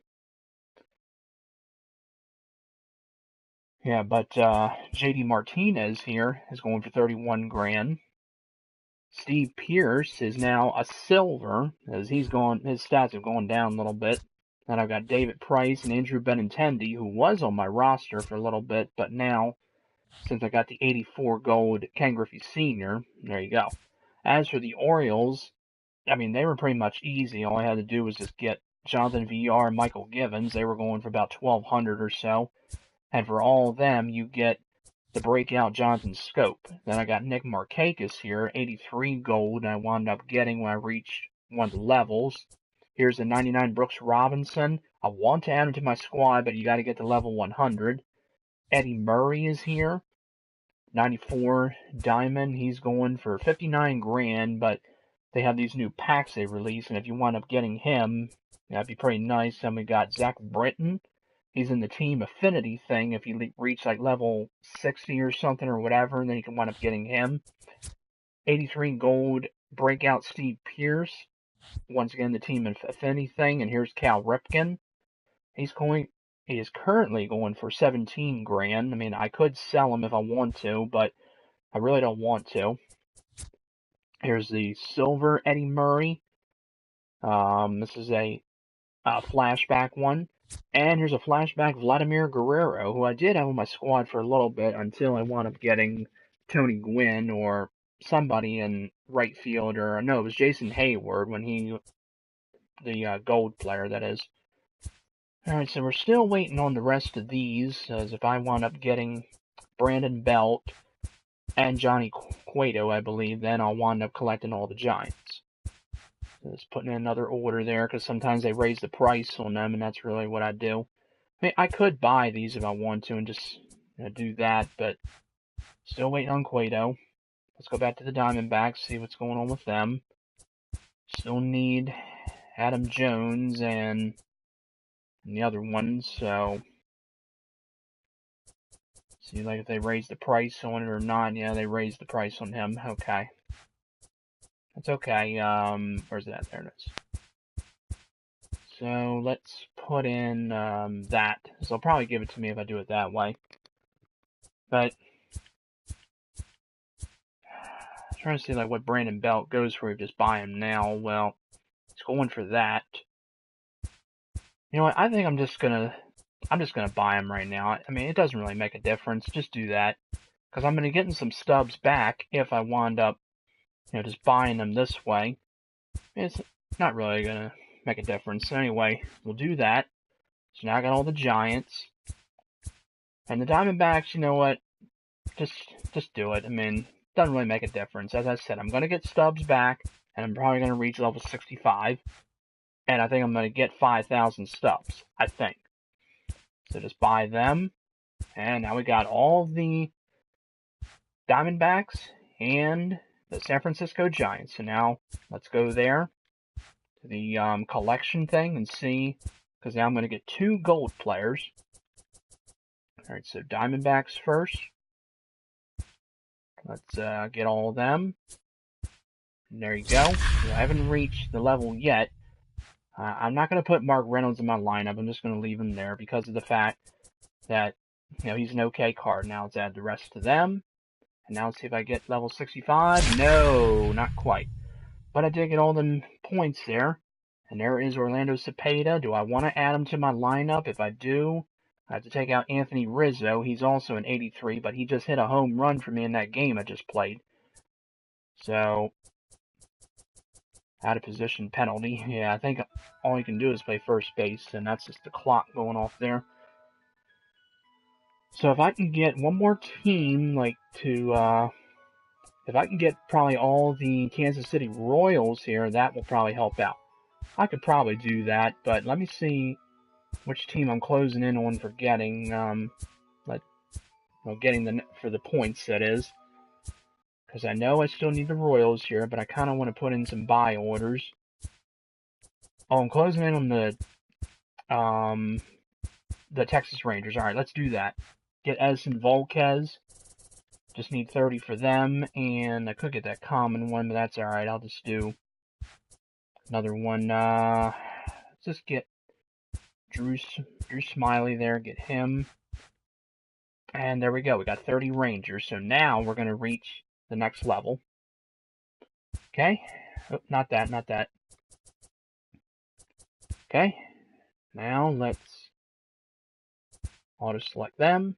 Yeah, but JD Martinez here is going for $31,000. Steve Pearce is now a silver, as his stats have gone down a little bit. And I've got David Price and Andrew Benintendi, who was on my roster for a little bit, but now, since I got the 84 gold Ken Griffey Sr., there you go. As for the Orioles, I mean, they were pretty much easy. All I had to do was just get Jonathan VR and Michael Givens. They were going for about $1,200 or so. And for all of them, you get the breakout Jonathan Scope. Then I got Nick Markakis here, 83 gold, and I wound up getting when I reached one of the levels. Here's the 99 Brooks Robinson. I want to add him to my squad, but you got to get to level 100. Eddie Murray is here, 94 diamond. He's going for $59,000, but they have these new packs they release, and if you wind up getting him, that'd be pretty nice. Then we got Zach Britton. He's in the team affinity thing. If you reach level 60 or something or whatever, and then you can wind up getting him. 83 gold breakout Steve Pearce. Once again, the team affinity thing. And here's Cal Ripken. He is currently going for $17,000. I mean, I could sell him if I want to, but I really don't want to. Here's the silver Eddie Murray. This is a flashback one. And here's a flashback Vladimir Guerrero, who I did have on my squad for a little bit until I wound up getting Tony Gwynn or somebody in right field, or no, it was Jason Hayward when the gold player, that is. Alright, so we're still waiting on the rest of these, as if I wound up getting Brandon Belt and Johnny Cueto, I believe, then I'll wind up collecting all the Giants. Just putting in another order there, because sometimes they raise the price on them, and that's really what I do. I mean, I could buy these if I want to and just do that, but still waiting on Cueto. Let's go back to the Diamondbacks, see what's going on with them. Still need Adam Jones and the other ones, so see if they raise the price on it or not. Yeah, they raised the price on him. Okay. That's okay. Where's that? There it is. So let's put in that. So they'll probably give it to me if I do it that way. But I'm trying to see like what Brandon Belt goes for if you just buy him now. Well, it's going for that. You know what? I think I'm just gonna buy him right now. I mean, it doesn't really make a difference. Just do that because I'm gonna get in some stubs back if I wind up, just buying them this way. It's not really gonna make a difference. So anyway, we'll do that. So now I got all the Giants and the Diamondbacks. You know what? Just do it. I mean, doesn't really make a difference. As I said, I'm gonna get stubs back, and I'm probably gonna reach level 65. And I think I'm going to get 5,000 stubs, I think. So just buy them. And now we got all the Diamondbacks and the San Francisco Giants. So now let's go there to the collection thing and see. Because now I'm going to get 2 gold players. Alright, so Diamondbacks first. Let's get all of them. And there you go. So I haven't reached the level yet. I'm not going to put Mark Reynolds in my lineup. I'm just going to leave him there because of the fact that, he's an okay card. Now let's add the rest to them. And now let's see if I get level 65. No, not quite. But I did get all them points there. And there is Orlando Cepeda. Do I want to add him to my lineup? If I do, I have to take out Anthony Rizzo. He's also an 83, but he just hit a home run for me in that game I just played. So out of position penalty. Yeah, I think all you can do is play first base, and that's just the clock going off there. So if I can get one more team, if I can get probably all the Kansas City Royals here, that will probably help out. I could probably do that, but let me see which team I'm closing in on for getting, getting for the points, that is. Because I know I still need the Royals here, but I kind of want to put in some buy orders. Oh, I'm closing in on the Texas Rangers. Alright, let's do that. Get Edson Volquez. Just need 30 for them, and I could get that common one, but that's alright. I'll just do another one. Let's just get Drew Smiley there, get him. And there we go. We got 30 Rangers. So now we're going to reach the next level. Okay. Oh, not that. Okay. Now let's auto select them.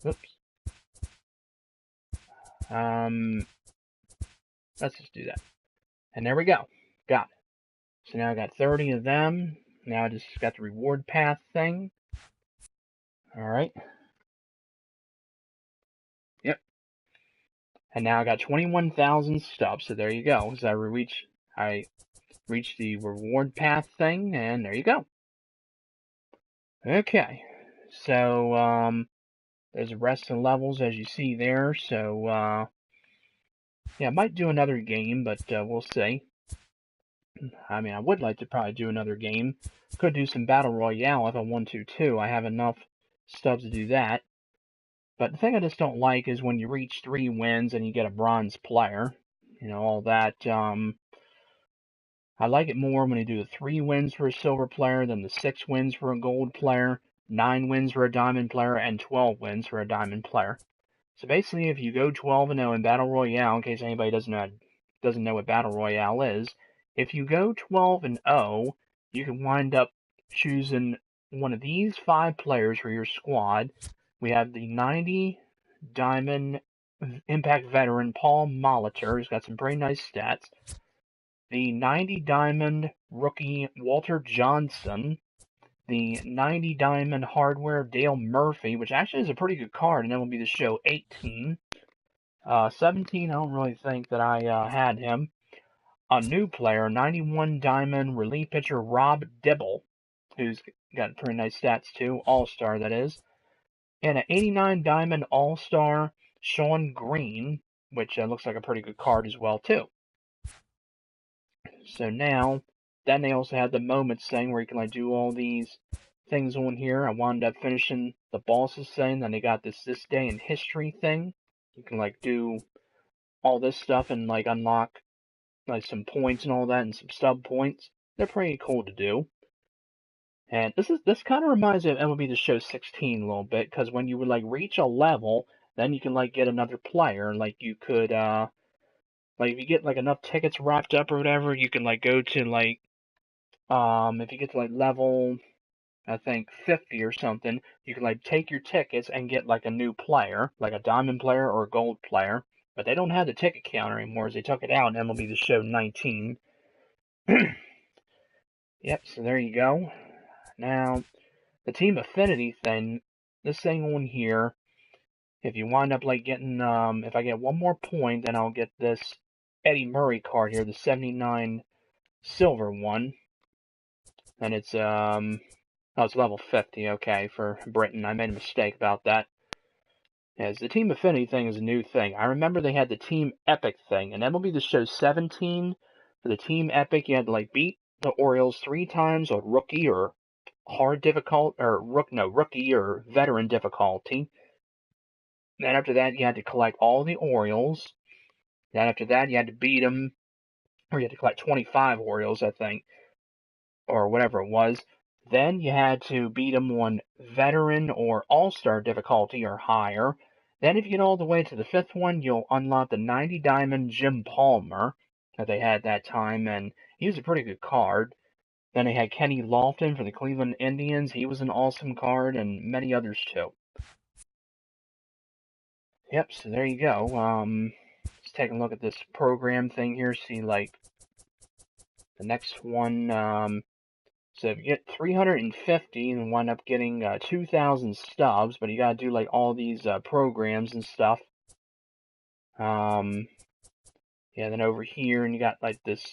Oops. Let's just do that. And there we go. Got it. So now I got 30 of them. Now I just got the reward path thing. Alright. Yep. And now I got 21,000 stubs. So there you go. So I reached the reward path thing, and there you go. Okay. So, there's the rest of the levels as you see there. So, yeah, I might do another game, but we'll see. I mean, I would like to probably do another game. Could do some Battle Royale if I want to, too. I have enough stubs to do that. But the thing I just don't like is when you reach 3 wins and you get a bronze player. All that. I like it more when you do the 3 wins for a silver player than the 6 wins for a gold player, 9 wins for a diamond player, and 12 wins for a diamond player. So basically, if you go 12-0 in Battle Royale, in case anybody doesn't know what Battle Royale is, if you go 12-0, you can wind up choosing one of these 5 players for your squad. We have the 90 Diamond Impact Veteran Paul Molitor, who's got some pretty nice stats. The 90 Diamond Rookie Walter Johnson. The 90 Diamond Hardware Dale Murphy, which actually is a pretty good card, and that will be the show 18. 17, I don't really think that I had him. A new player, 91 Diamond Relief Pitcher Rob Dibble, who's got pretty nice stats too, All-Star that is. And an 89 Diamond All-Star Sean Green, which looks like a pretty good card as well too. So now, then they also have the moments thing where you can do all these things on here. I wound up finishing the bosses thing. Then they got this day in history thing. You can do all this stuff and like unlock like some points and all that and some stub points. They're pretty cool to do. And this kind of reminds me of MLB The Show 16 a little bit, because when you would like reach a level, then you can like get another player. Like you could like if you get like enough tickets wrapped up or whatever, you can like go to like if you get to like level I think 50 or something, you can like take your tickets and get like a new player, like a diamond player or a gold player. But they don't have the ticket counter anymore, as they took it out in MLB The Show 19. Yep, so there you go. Now, the team affinity thing, this thing on here, if you wind up like getting, if I get one more point, then I'll get this Eddie Murray card here, the 79 silver one. And it's, oh, it's level 50, okay, for Britain. I made a mistake about that. As the team affinity thing is a new thing. I remember they had the team epic thing, and MLB The Show 17, for the team epic, you had to like beat the Orioles 3 times on rookie or hard difficult, or rookie or veteran difficulty. Then after that, you had to collect all the Orioles. Then after that, you had to beat them, or you had to collect 25 Orioles, I think, or whatever it was. Then you had to beat them on veteran or all-star difficulty or higher. Then if you get all the way to the 5th one, you'll unlock the 90 diamond Jim Palmer that they had that time, and he was a pretty good card. Then they had Kenny Lofton for the Cleveland Indians. He was an awesome card, and many others too. Yep, so there you go. Let's take a look at this program thing here. See, like, the next one, so if you get 350 and wind up getting 2,000 stubs, but you gotta do, like, all these programs and stuff. Yeah, then over here, and you got, like, this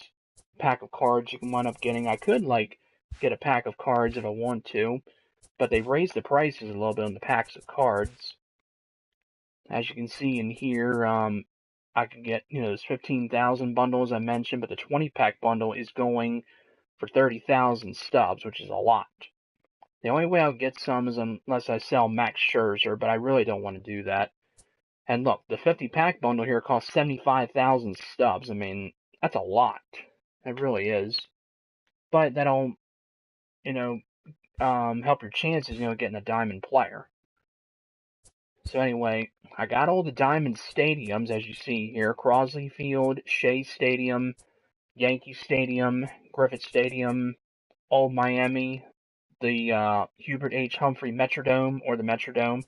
pack of cards you can wind up getting. I could, like, get a pack of cards if I want to, but they've raised the prices a little bit on the packs of cards. As you can see in here, I can get, those 15,000 bundles I mentioned, but the 20-pack bundle is going for 30,000 stubs, which is a lot. The only way I'll get some is unless I sell Max Scherzer, but I really don't want to do that. And look, the 50-pack bundle here costs 75,000 stubs. I mean, that's a lot. It really is. But that'll, help your chances, getting a diamond player. So anyway, I got all the diamond stadiums, as you see here. Crosley Field, Shea Stadium, Yankee Stadium, Griffith Stadium, Old Miami, the Hubert H. Humphrey Metrodome, or the Metrodome.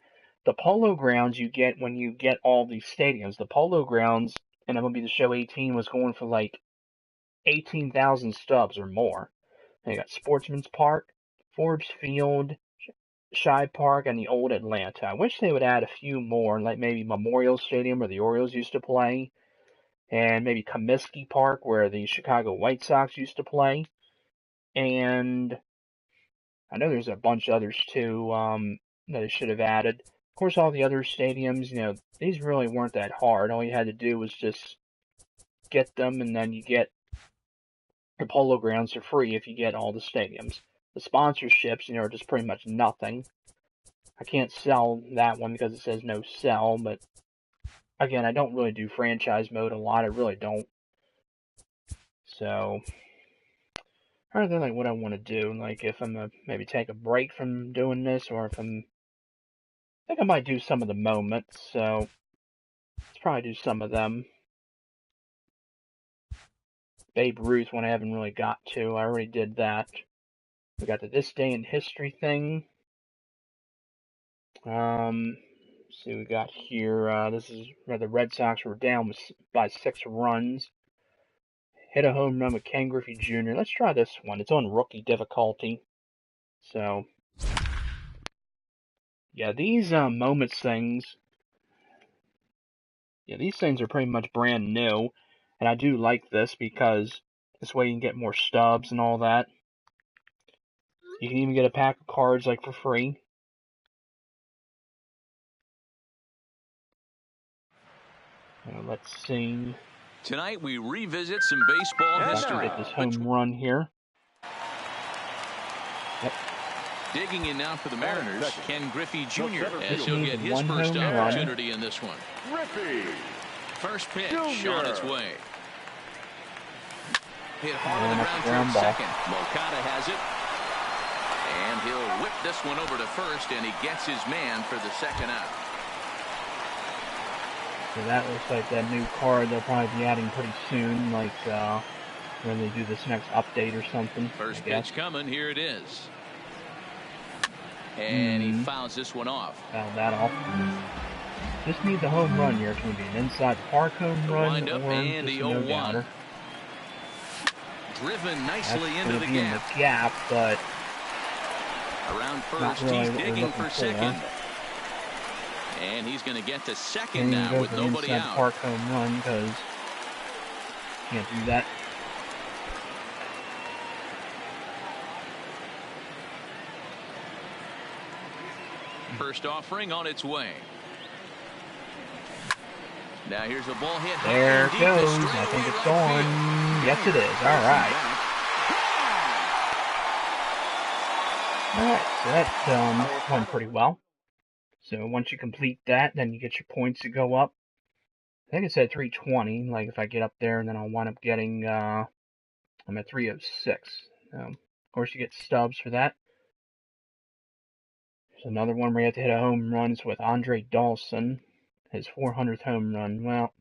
The Polo Grounds you get when you get all these stadiums. The Polo Grounds in MLB The Show 18 was going for like 18,000 stubs or more. And you got Sportsman's Park, Forbes Field, Shibe Park, and the Old Atlanta. I wish they would add a few more, like maybe Memorial Stadium where the Orioles used to play, and maybe Comiskey Park where the Chicago White Sox used to play. And I know there's a bunch of others too that they should have added. Of course, all the other stadiums, these really weren't that hard. All you had to do was just get them, and then you get the Polo Grounds for free if you get all the stadiums. The sponsorships, are just pretty much nothing. I can't sell that one because it says no sell, but again, I don't really do franchise mode a lot. I really don't. So, other than like what I want to do, like if I'm gonna maybe take a break from doing this, or if I think I might do some of the moments, so let's probably do some of them. Babe Ruth one I haven't really got to. I already did that. We got the This Day in History thing. Let's see, we got here, this is where the Red Sox were down by 6 runs. Hit a home run with Ken Griffey Jr. Let's try this one. It's on rookie difficulty. So, yeah, these moments things, these things are pretty much brand new. And I do like this because this way you can get more stubs and all that. You can even get a pack of cards like for free. Let's see. Tonight we revisit some baseball history. Get this home run here. Yep. Digging in now for the Mariners, Ken Griffey Jr. as he'll get his first opportunity in this one. Griffey. First pitch on its way. Hit hard on the ground ground towards ball. second. Moncada has it. And he'll whip this one over to first, and he gets his man for the second out. So that looks like that new card they'll probably be adding pretty soon, like when they do this next update or something. First pitch coming. Here it is. And he fouls this one off. Foul that off. Just need the home run here. It's going to be an inside park home run or and just the a 0-1. no-doubter. Driven nicely That's into going to the be in gap. the gap, but Around not first, really he's what we're digging looking for for. second. And he's going to get to second And now go with for the nobody inside out. park home run because can't do that. First offering on its way. Now here's the ball hit. There it deep goes. to I straightaway think it's right gone. field. Yes, it is. All right. Alright, so that went pretty well. So once you complete that, then you get your points to go up. I think it said 320, like if I get up there, and then I'll wind up getting, I'm at 306. Of course you get stubs for that. There's another one where you have to hit a home run. It's with Andre Dawson, his 400th home run. Well,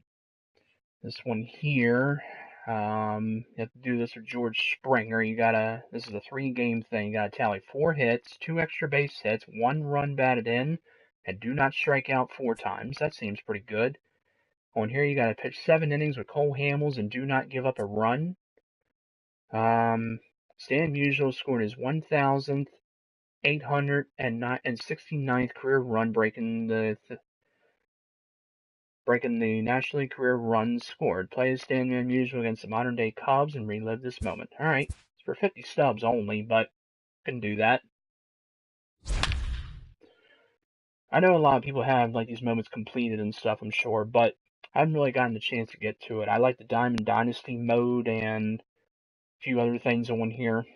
this one here, you have to do this with George Springer. This is a 3-game thing. You gotta tally 4 hits, 2 extra base hits, 1 run batted in, and do not strike out 4 times. That seems pretty good. On here, you gotta pitch 7 innings with Cole Hamels and do not give up a run. Stan Musial scored his 1,869th career run, breaking the National League career runs scored. Play as Stan Musial against the modern-day Cubs and relive this moment. Alright, it's for 50 stubs only, but can do that. I know a lot of people have like these moments completed and stuff, I'm sure, but I haven't really gotten the chance to get to it. I like the Diamond Dynasty mode and a few other things on here.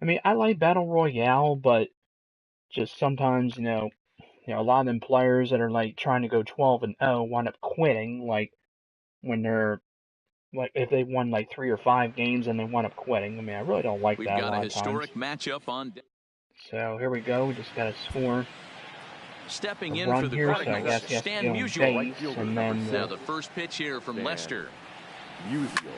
I mean, I like Battle Royale, but just sometimes, a lot of them players that are like trying to go 12-0 wind up quitting, like when they're like if they won like 3 or 5 games and they wind up quitting. I mean, I really don't like We've that got a lot a of times. historic matchup on. So here we go. We just got to score Stepping a in run for the here, so I Cardinals, guess he has to Stan go on Musial. base, and then Now the first pitch here from Lester. Musial.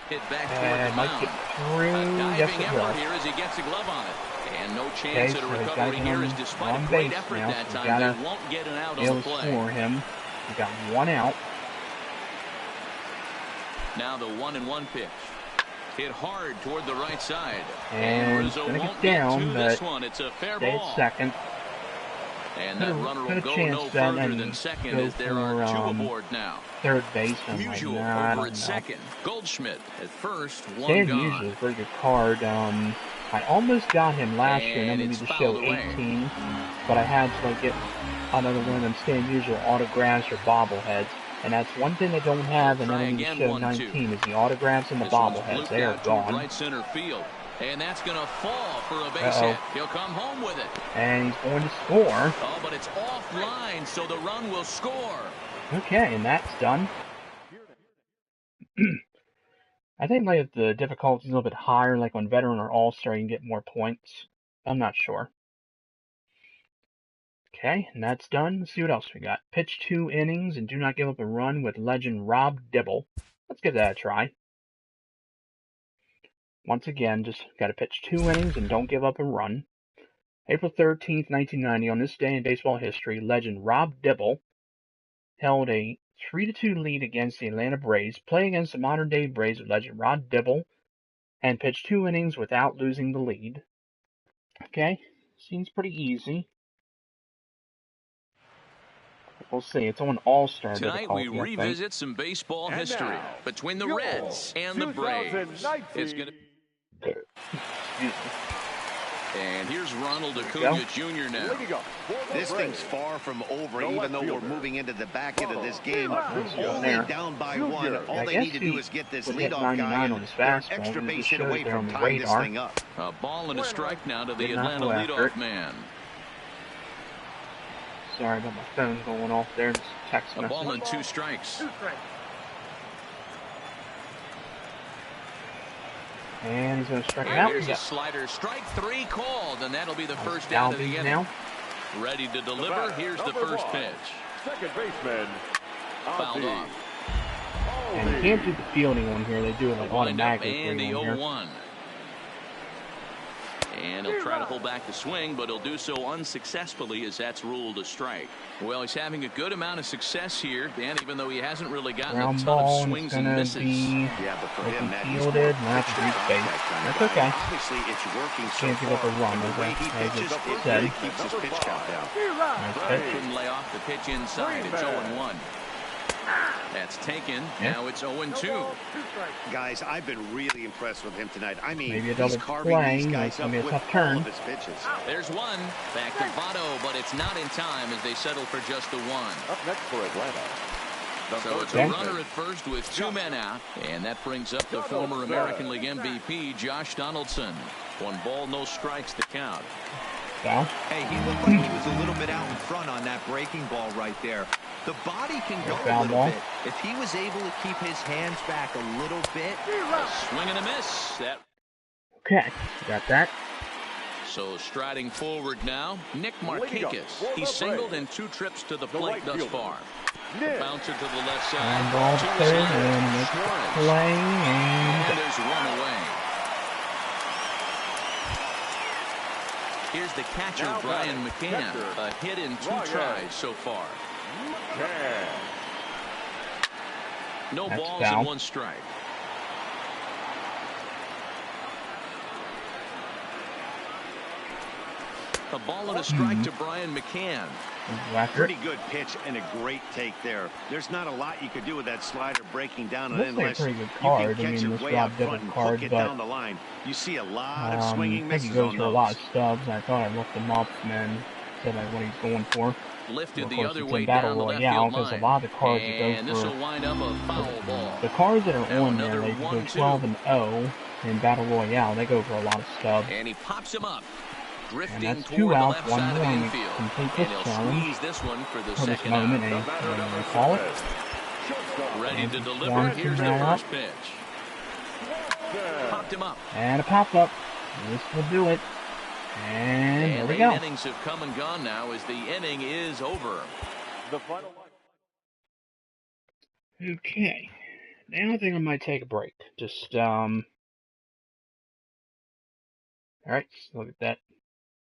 Hit back toward the might mound. get through. A Yes, diving it effort will. here as he gets a glove on it. And no Okay, chance so at a he's got to recovery get here on as despite a base great effort now. that So time, gotta they won't get an out be on able the to play. score him. We got 1 out. Now the 1-1 pitch. Hit hard toward the right side. And Rizzo gonna won't get down, to but this one. It's a fair stay ball. at second. And that runner will Could go have no chanced that further and than second go as there are for, 2 aboard now. Third base. I'm like, Musial nah, I over don't at know. second. Goldschmidt at first. 1 Stan gone. Musial is a very good card. I almost got him last year, and And then we it's need to show fouled away. 18, but I had to like get another one of them Stan Musial autographs or bobbleheads, and that's one thing they don't have, and then Try we need to again, show 1-2. 19 is the autographs and the This one's bobbleheads. blooped They are out toward gone. right center field. And that's going to fall for a base hit. He'll come home with it. And he's going to score. Oh, but it's offline, so the run will score. Okay, and that's done. I think like if the difficulty is a little bit higher, like on Veteran or All-Star, you can get more points. I'm not sure. Okay, and that's done. Let's see what else we got. Pitch 2 innings and do not give up a run with legend Rob Dibble. Let's give that a try. Once again, just got to pitch 2 innings and don't give up a run. April 13th, 1990, on this day in baseball history, legend Rob Dibble held a 3-2 lead against the Atlanta Braves. Play against the modern-day Braves with legend Rob Dibble and pitched 2 innings without losing the lead. Okay, seems pretty easy. We'll see. It's on All-Star Tonight difficulty, we revisit some baseball And history now, between the your Reds and the Braves. 2019 It's going to. Excuse me. And here's Ronald Acuna Jr. now. This thing's far from over, even though we're moving into the back end of this game. Only There. down by 1. All I they guess need to he do is get this would hit leadoff guy 99 and on his they're an fastball. extra It base just hit shows away there on from the tying this radar. thing up. A ball and a strike now to the Did not Atlanta go after leadoff it. man. Sorry about my phone going off there. Just text message. A ball and 2 strikes. And he's going to strike it out. Here's a slider. Strike 3 called, and that'll be the first out of the inning. Now. Ready to deliver. Here's the first pitch. Second baseman. Fouled off. And you can't do the fielding one here. They do it like automatically. And the 0-1. And he'll try to hold back the swing, but he'll do so unsuccessfully as that's ruled a strike. Well, he's having a good amount of success here, Dan, even though he hasn't really gotten a ton of swings and misses. Yeah, but for him, that fielded, not to deep space. That's okay. Obviously, it's working so can't give up a run. The way he pitches, it really keeps his pitch count down. Couldn't lay off the pitch inside. It's 0-1. That's taken. Now it's 0-2. Guys, I've been really impressed with him tonight. I mean, maybe he's carving these guys up with all of his pitches. There's one. Back to Votto, but it's not in time as they settle for just the 1. Up next for Atlanta. So it's a runner at first with 2 men out, and that brings up the former American League MVP, Josh Donaldson. 1 ball, no strikes to count. Hey, he looked like he was a little bit out in front on that breaking ball right there. The body can go a little bit. If he was able to keep his hands back a little bit. A swing and a miss. Okay, got that. So striding forward now, Nick Markakis. He's singled in 2 trips to the plate thus far. The bouncer to the left side. And ball to third, and it's play, and there's 1 away. Here's the catcher, Brian McCann. A hit in 2 tries so far. No balls and 1 strike. A ball and a strike to Brian McCann. Pretty good pitch and a great take there. There's not a lot you could do with that slider breaking down unless you can catch it way out front and hook it down the line. You see a lot of swinging misses he goes on for those. a lot of stubs. I thought I looked him up and said like what he's going for. Lifted the other way way down down the left Royale, field because line. a lot of the cards And that this go will wind up a foul ball. the cards that are Now on there, they go 12 and 0 in Battle Royale. They go for a lot of stubs. And he pops him up. Drifting And that's toward 2 the outs, left 1 side of the run. infield. Complete And this he'll challenge squeeze this one for the for this second moment, out. and they call it. Ready to deliver. One, Here's two, the now. first pitch. Popped him up. And a pop up. This will do it. And there we go. Innings have come and gone now as the inning is over. The final. Okay. Now I think I might take a break. Just alright, so look at that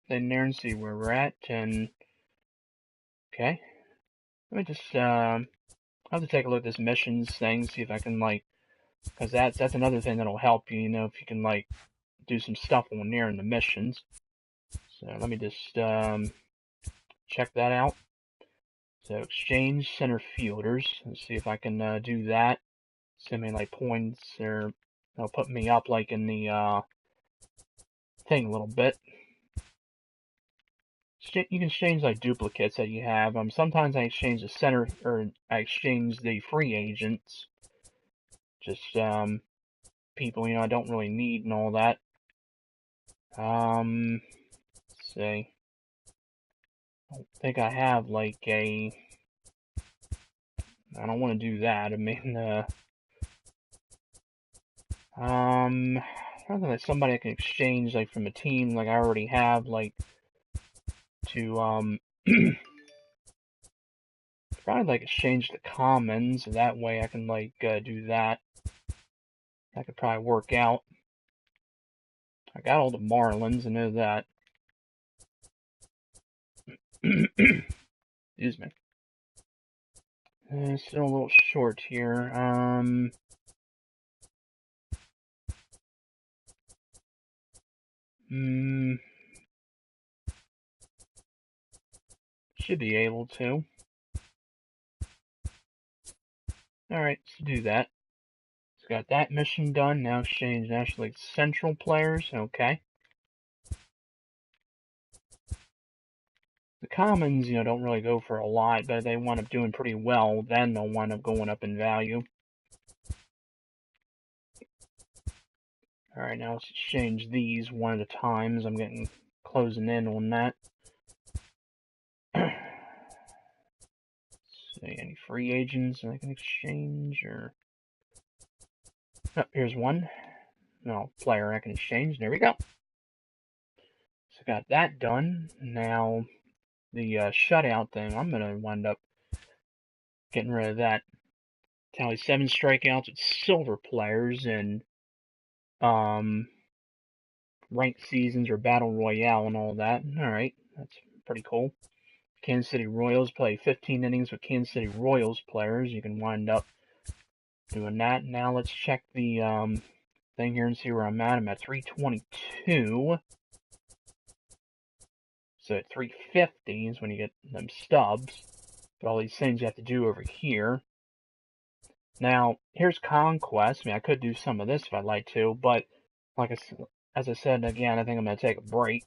in there and see where we're at, and okay. Let me just I'll have to take a look at this missions thing, see if I can like, because that's another thing that'll help you, you know, if you can like do some stuff on there in the missions. So let me just check that out. So exchange center fielders. Let's see if I can do that. Send me like points, or they'll put me up like in the thing a little bit. You can exchange like duplicates that you have. Sometimes I exchange the center, or I exchange the free agents. Just people, you know, I don't really need and all that. Let's see. I don't think I have like a. I don't want to do that. I mean, I don't think there's somebody I can exchange like from a team like I already have like to probably like exchange the commons. That way I can like do that. That could probably work out. I got all the Marlins, I know that. Excuse me. Still a little short here. Should be able to. Alright, let's do that. It's got that mission done. Now exchange National League Central players. Okay. The commons, you know, don't really go for a lot, but they wind up doing pretty well. Then they'll wind up going up in value. Alright, now let's exchange these one at a time, as I'm getting closing in on that. see, any free agents I can exchange, or... Oh, here's one. No, player I can exchange. There we go. So got that done. Now, the shutout thing, I'm going to wind up getting rid of that. Tally 7 strikeouts with silver players and ranked seasons or battle royale and all that. Alright, that's pretty cool. Kansas City Royals play 15 innings with Kansas City Royals players. You can wind up doing that. Now let's check the thing here and see where I'm at. I'm at 322. So at 350 is when you get them stubs. But all these things you have to do over here. Now, here's Conquest. I mean, I could do some of this if I'd like to, but as I said again, I think I'm going to take a break.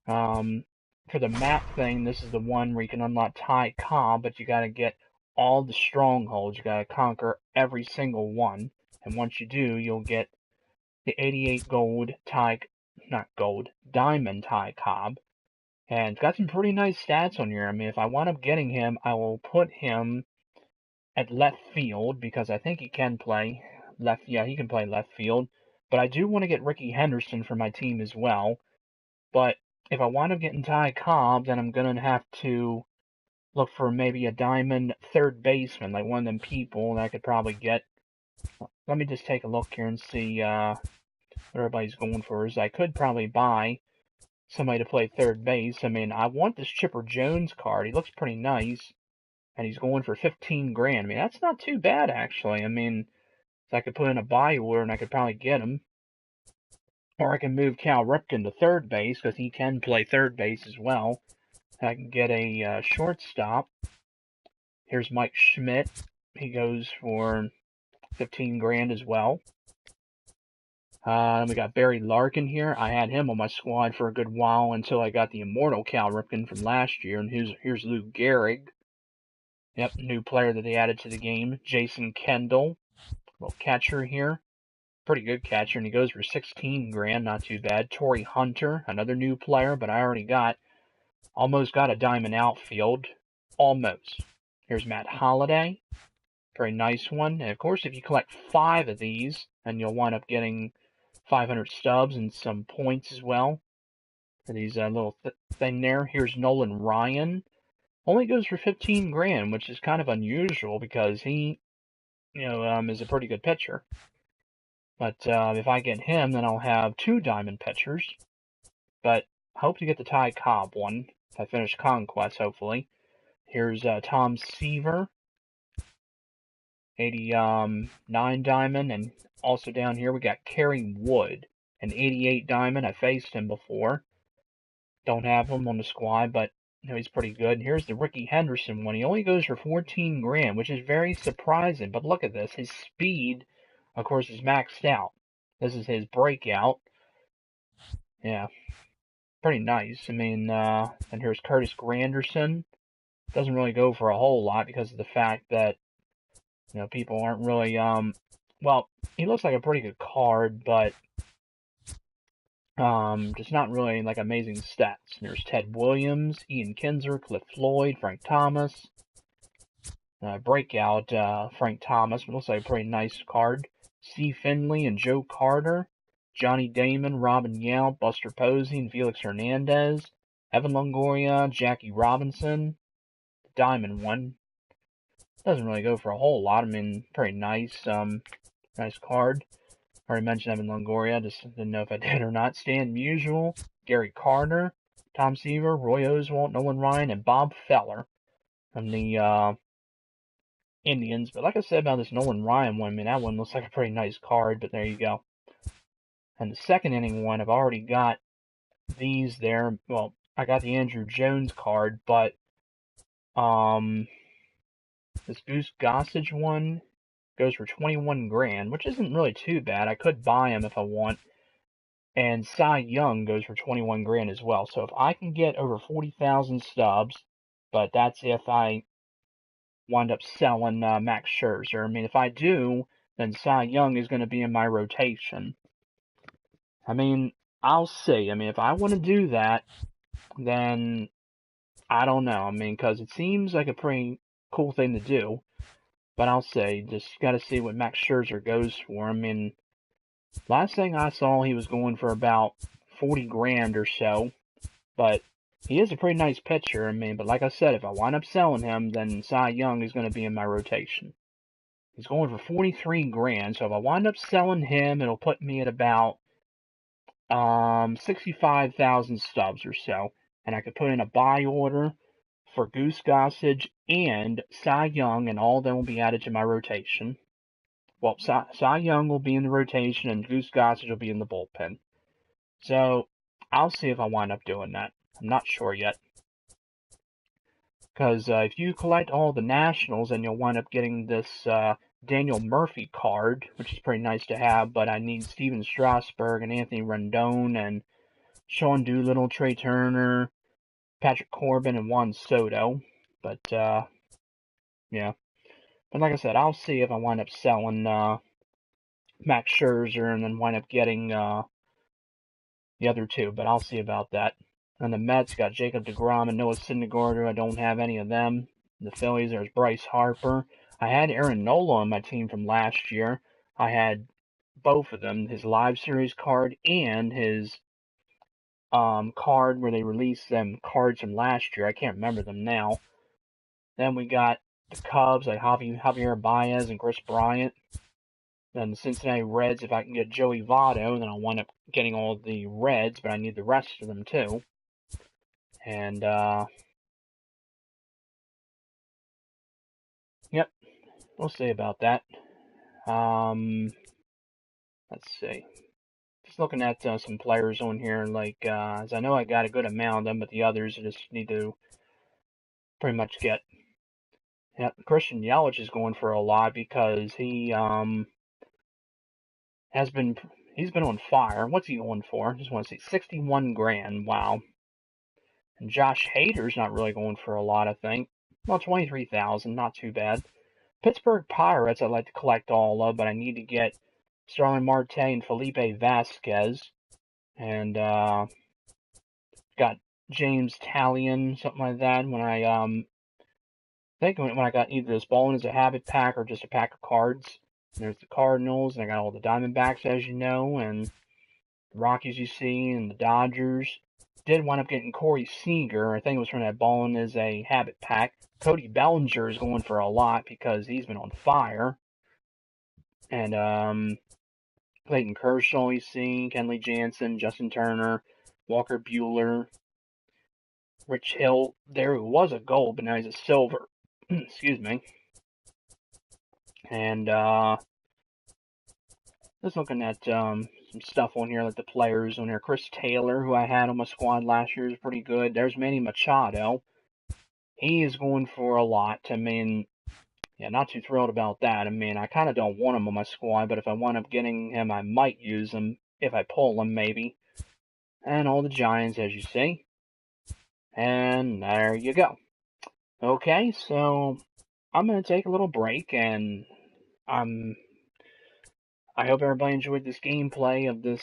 For the map thing, this is the one where you can unlock Ty Cobb, but you got to get all the strongholds. You got to conquer every single one, and once you do, you'll get the 88 Diamond Ty Cobb, and it's got some pretty nice stats on here. I mean, if I wind up getting him, I will put him at left field, because I think he can play left. Yeah, he can play left field. But I do want to get Ricky Henderson for my team as well. But if I wind up getting Ty Cobb, then I'm going to have to look for maybe a diamond third baseman, like one of them people that I could probably get. Let me just take a look here and see what everybody's going for. I could probably buy somebody to play third base. I mean, I want this Chipper Jones card. He looks pretty nice. And he's going for 15 grand. I mean, that's not too bad, actually. I mean, so I could put in a buy order and I could probably get him. Or I can move Cal Ripken to third base, because he can play third base as well. And I can get a shortstop. Here's Mike Schmidt. He goes for 15 grand as well. We got Barry Larkin here. I had him on my squad for a good while until I got the immortal Cal Ripken from last year. And here's Lou Gehrig. Yep, new player that they added to the game. Jason Kendall, little catcher here. Pretty good catcher, and he goes for 16 grand, not too bad. Torrey Hunter, another new player, but I already almost got a diamond outfield. Almost. Here's Matt Holliday. Very nice one. And of course, if you collect 5 of these, then you'll wind up getting 500 stubs and some points as well. For these little thing there. Here's Nolan Ryan. Only goes for 15 grand, which is kind of unusual because he, is a pretty good pitcher. But if I get him, then I'll have 2 diamond pitchers. But I hope to get the Ty Cobb one if I finish Conquest, hopefully. Here's Tom Seaver, 89 diamond, and also down here we got Kerry Wood, an 88 diamond. I faced him before. Don't have him on the squad, but he's pretty good. And here's the Ricky Henderson one. He only goes for 14 grand, which is very surprising. But look at this. His speed, of course, is maxed out. This is his breakout. Yeah, pretty nice. I mean, and here's Curtis Granderson. Doesn't really go for a whole lot because of the fact that, people aren't really, well, he looks like a pretty good card, but just not really like amazing stats. There's Ted Williams, Ian Kinsler, Cliff Floyd, Frank Thomas. Breakout Frank Thomas, but looks like a pretty nice card. C. Finley and Joe Carter. Johnny Damon, Robin Yount, Buster Posey, and Felix Hernandez. Evan Longoria, Jackie Robinson. The Diamond one. Doesn't really go for a whole lot. I mean, pretty nice. Nice card. Already mentioned Evan Longoria, just didn't know if I did or not. Stan Musial, Gary Carter, Tom Seaver, Roy Oswalt, Nolan Ryan, and Bob Feller from the Indians. But like I said about this Nolan Ryan one, I mean, that one looks like a pretty nice card, but there you go. And the second inning one, I've already got these there. Well, I got the Andrew Jones card, but this Goose Gossage one goes for 21 grand, which isn't really too bad. I could buy him if I want. And Cy Young goes for 21 grand as well. So if I can get over 40,000 stubs, but that's if I wind up selling Max Scherzer. I mean, if I do, then Cy Young is going to be in my rotation. I mean, I'll see. I mean, if I want to do that, then I don't know. I mean, because it seems like a pretty cool thing to do. But I'll say, just got to see what Max Scherzer goes for. I mean, last thing I saw, he was going for about 40 grand or so. But he is a pretty nice pitcher. I mean, but like I said, if I wind up selling him, then Cy Young is going to be in my rotation. He's going for 43 grand. So if I wind up selling him, it'll put me at about 65,000 stubs or so. And I could put in a buy order for Goose Gossage and Cy Young, and all of them will be added to my rotation. Well, Cy Young will be in the rotation, and Goose Gossage will be in the bullpen. So, I'll see if I wind up doing that. I'm not sure yet. Because if you collect all the Nationals, then you'll wind up getting this Daniel Murphy card, which is pretty nice to have, but I need Steven Strasburg and Anthony Rendon and Sean Doolittle, Trey Turner, Patrick Corbin, and Juan Soto. But, yeah. But like I said, I'll see if I wind up selling Max Scherzer and then wind up getting the other two. But I'll see about that. And the Mets got Jacob deGrom and Noah Syndergaard. I don't have any of them. The Phillies, there's Bryce Harper. I had Aaron Nola on my team from last year. I had both of them, his live series card and his card where they released them cards from last year. I can't remember them now. Then we got the Cubs, like Javier Baez and Chris Bryant. Then the Cincinnati Reds, if I can get Joey Votto, then I'll wind up getting all the Reds, but I need the rest of them too. And, yep, we'll see about that. Let's see. Just looking at some players on here, like, as I know I got a good amount of them, but the others I just need to pretty much get. Yep, Christian Yelich is going for a lot because he, he's been on fire. What's he going for? Just want to see 61 grand. Wow. And Josh Hader's not really going for a lot, I think. Well, 23,000, not too bad. Pittsburgh Pirates, I'd like to collect all of, but I need to get Starling Marte and Felipe Vasquez. And, got James Talion, something like that, when I, think when I got either this Ballin' as a Habit pack or just a pack of cards. And there's the Cardinals, and I got all the Diamondbacks, as you know, and the Rockies you see, and the Dodgers. Did wind up getting Corey Seager. I think it was from that Ballin' as a Habit pack. Cody Bellinger is going for a lot because he's been on fire. And, Clayton Kershaw you see, Kenley Jansen, Justin Turner, Walker Buehler, Rich Hill. There who was a gold, but now he's a silver. Excuse me. And, just looking at, some stuff on here, like the players on here. Chris Taylor, who I had on my squad last year, is pretty good. There's Manny Machado. He is going for a lot. I mean, yeah, not too thrilled about that. I mean, I kind of don't want him on my squad, but if I wind up getting him, I might use him. If I pull him, maybe. And all the Giants, as you see. And there you go. Okay, so I'm going to take a little break, and I hope everybody enjoyed this gameplay of this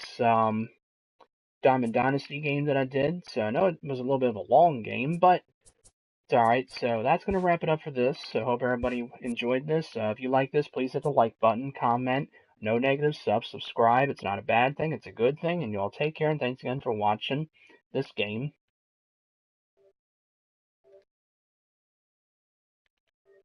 Diamond Dynasty game that I did. So I know it was a little bit of a long game, but it's alright. So that's going to wrap it up for this. So I hope everybody enjoyed this. If you like this, please hit the like button, comment, no negative stuff, subscribe. It's not a bad thing, it's a good thing. And you all take care, and thanks again for watching this game.